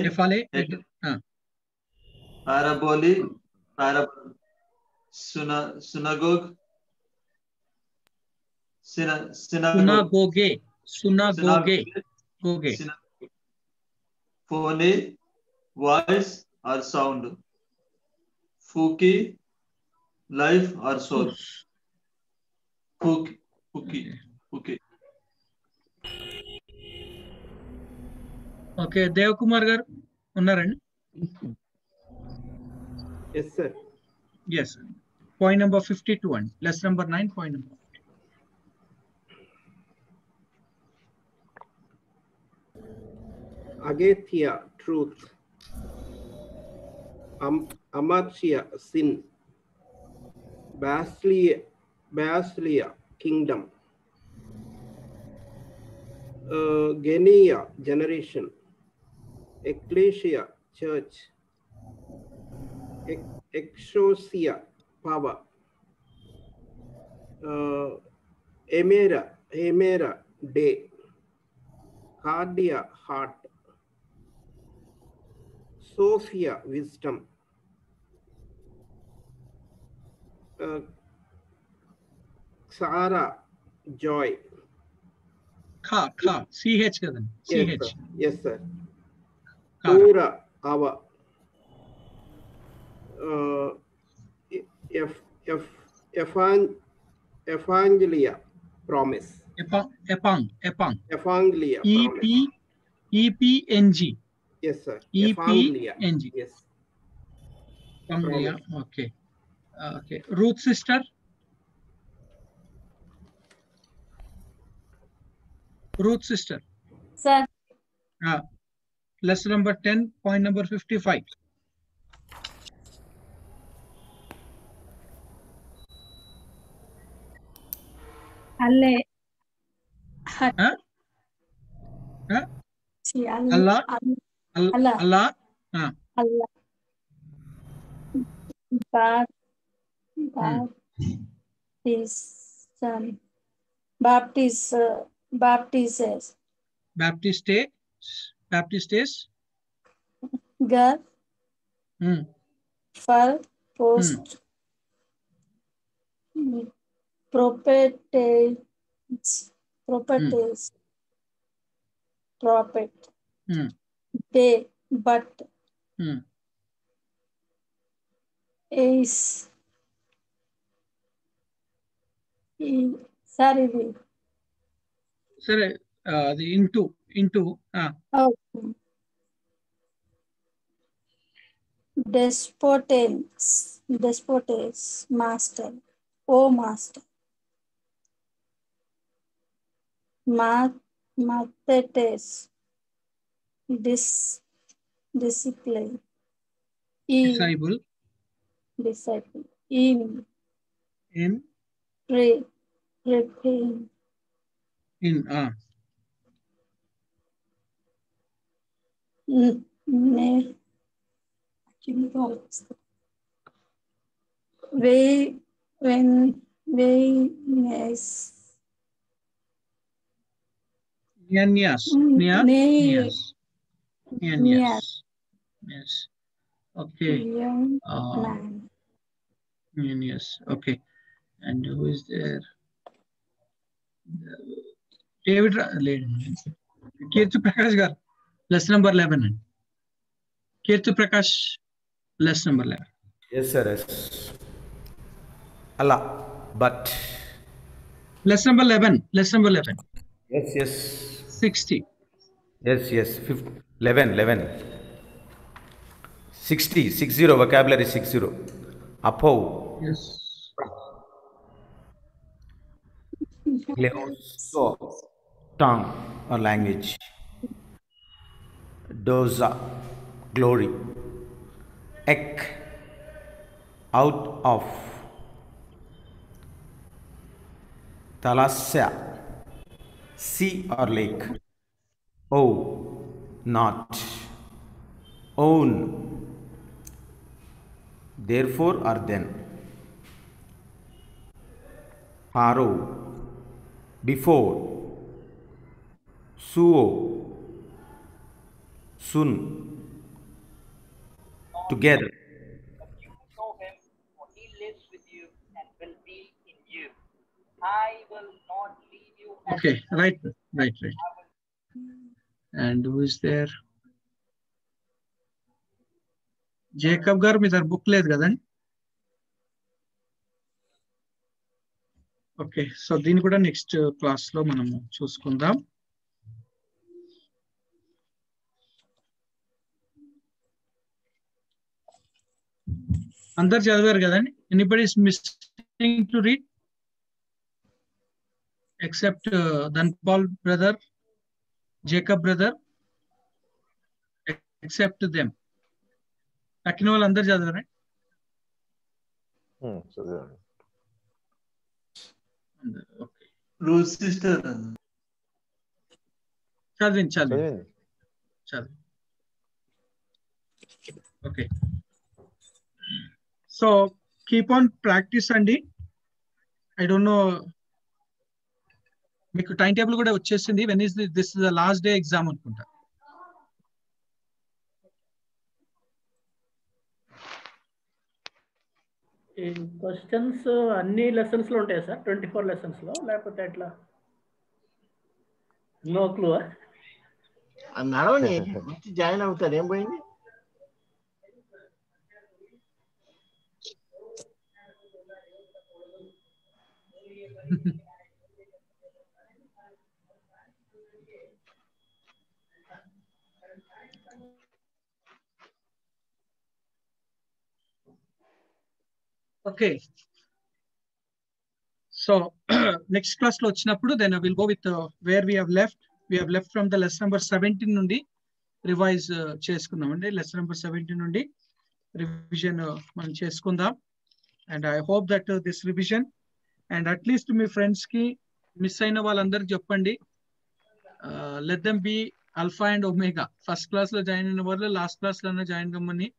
Kefale,
head. Parabole, synagogue.
Synagogue.
Phone, voice or sound. Fuki, life or soul. Fuki.
Okay, Dev Kumar garu unnaranడి?
Yes, sir.
Yes. Point number 52 and lesson number 9, point number.
Agathia, truth. Amartia, sin. Basilia, kingdom. Genia, generation. Ecclesia, church. Exousia, power. Emera, day. Cardia, heart. Sophia, wisdom. Xara, joy.
CH kadan. CH.
Yes, sir. Pura, our. Evangelia, promise.
Epang.
Evangelia, promise.
EPNG.
Yes, sir.
EPNG.
Yes.
Evangelia. Okay. Okay. Ruth sister.
Sir.
Lesson number 10, point number 55.
Allah.
Baptistes.
Gar. For post. Properties. Prophet. Day, but. Is. Sorry.
Sir, the into.
Oh. Despotes, master. Oh, master. Mathetes, discipline.
Disciple.
In. Repaying.
Yes. Okay.
Young man.
Yes. Okay. And who is there? David Kirti Prakash gar. Lesson number 11. Kirti Prakash, lesson number 11.
Yes, sir. Yes. Allah, but.
Lesson number 11. Lesson number 11.
Yes, yes.
60.
Yes, yes. 11. 60 vocabulary 60. Apo.
Yes.
So, tongue or language. Doza, glory. Ek, out of. Talasya, sea or lake. Oh, not. Own, therefore or then. Paro, before. Suo, soon. Together.
Okay, right. And who is there? Jacob gar మీ దగ్గర book లేదు కదండి. Okay, so దీన్ని కూడా next class లో మనం చూసుకుందాం. అందరు చదివారు కదండి? Anybody is missing to read except Dhanpal brother, Jacob brother, except them. Takin వాళ్ళు అందరు చదివారా?
చదివాను.
ఓకే.
రూల్ సిస్టర్
చదివి. Okay. So keep on practice అండి. ఐ డోంట్ నో మీకు టైం టేబుల్ కూడా వచ్చేసింది. When is this is the last day exam అనుకుంటా.
ఈ క్వశ్చన్స్ అన్ని లెసన్స్ లో ఉంటాయా సార్? 24 లెసన్స్ లో లేకపోతే ఎట్లా? No clue.
నడవని వచ్చి జాయిన్ అవుతారు. ఏం పోయింది?
ఓకే, సో నెక్స్ట్ క్లాస్ లో వచ్చినప్పుడు then will go with where we have left from the lesson number 17 నుండి రివైజ్ చేసుకుందామండి. లెసన్ నెంబర్ 17 నుండి రివిజన్ మనం చేసుకుందాం. And I hope that this revision and at least me friends కి మిస్ అయిన వాళ్ళందరికి చెప్పండి. Let them be alpha and omega. First class లో జాయిన్ అయిన వాళ్ళు లాస్ట్ క్లాస్ లోనే జాయిన్ కమ్మని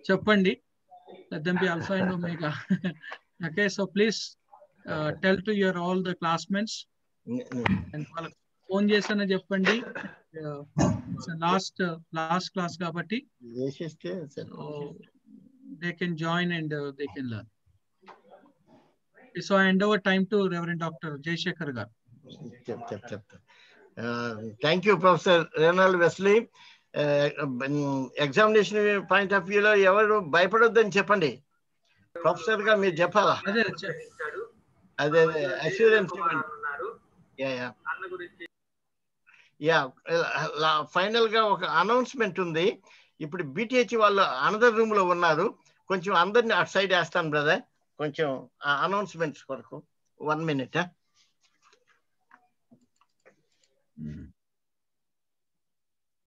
చెప్పండి. Let them be alpha and omega. Okay, so please tell to your all the classmates and phone chesana cheppandi. It's a last class kabatti they can join and they can learn. So I hand over time to Reverend Dr. Jayshekhar garu.
Thank you, Professor Renald Wesley. Examination point of వ్యూలో ఎవరు భయపడొద్దని చెప్పండి. Professor గా మీరు చెప్పాలా? అదే assurance final గా ఒక announcement ఉంది. ఇప్పుడు BTH వాళ్ళు అనదర్ రూమ్ లో ఉన్నారు. కొంచెం అందరిని అటు సైడ్ వేస్తాను బ్రదర్. కొంచెం అనౌన్స్మెంట్స్ కొరకు 1 minute.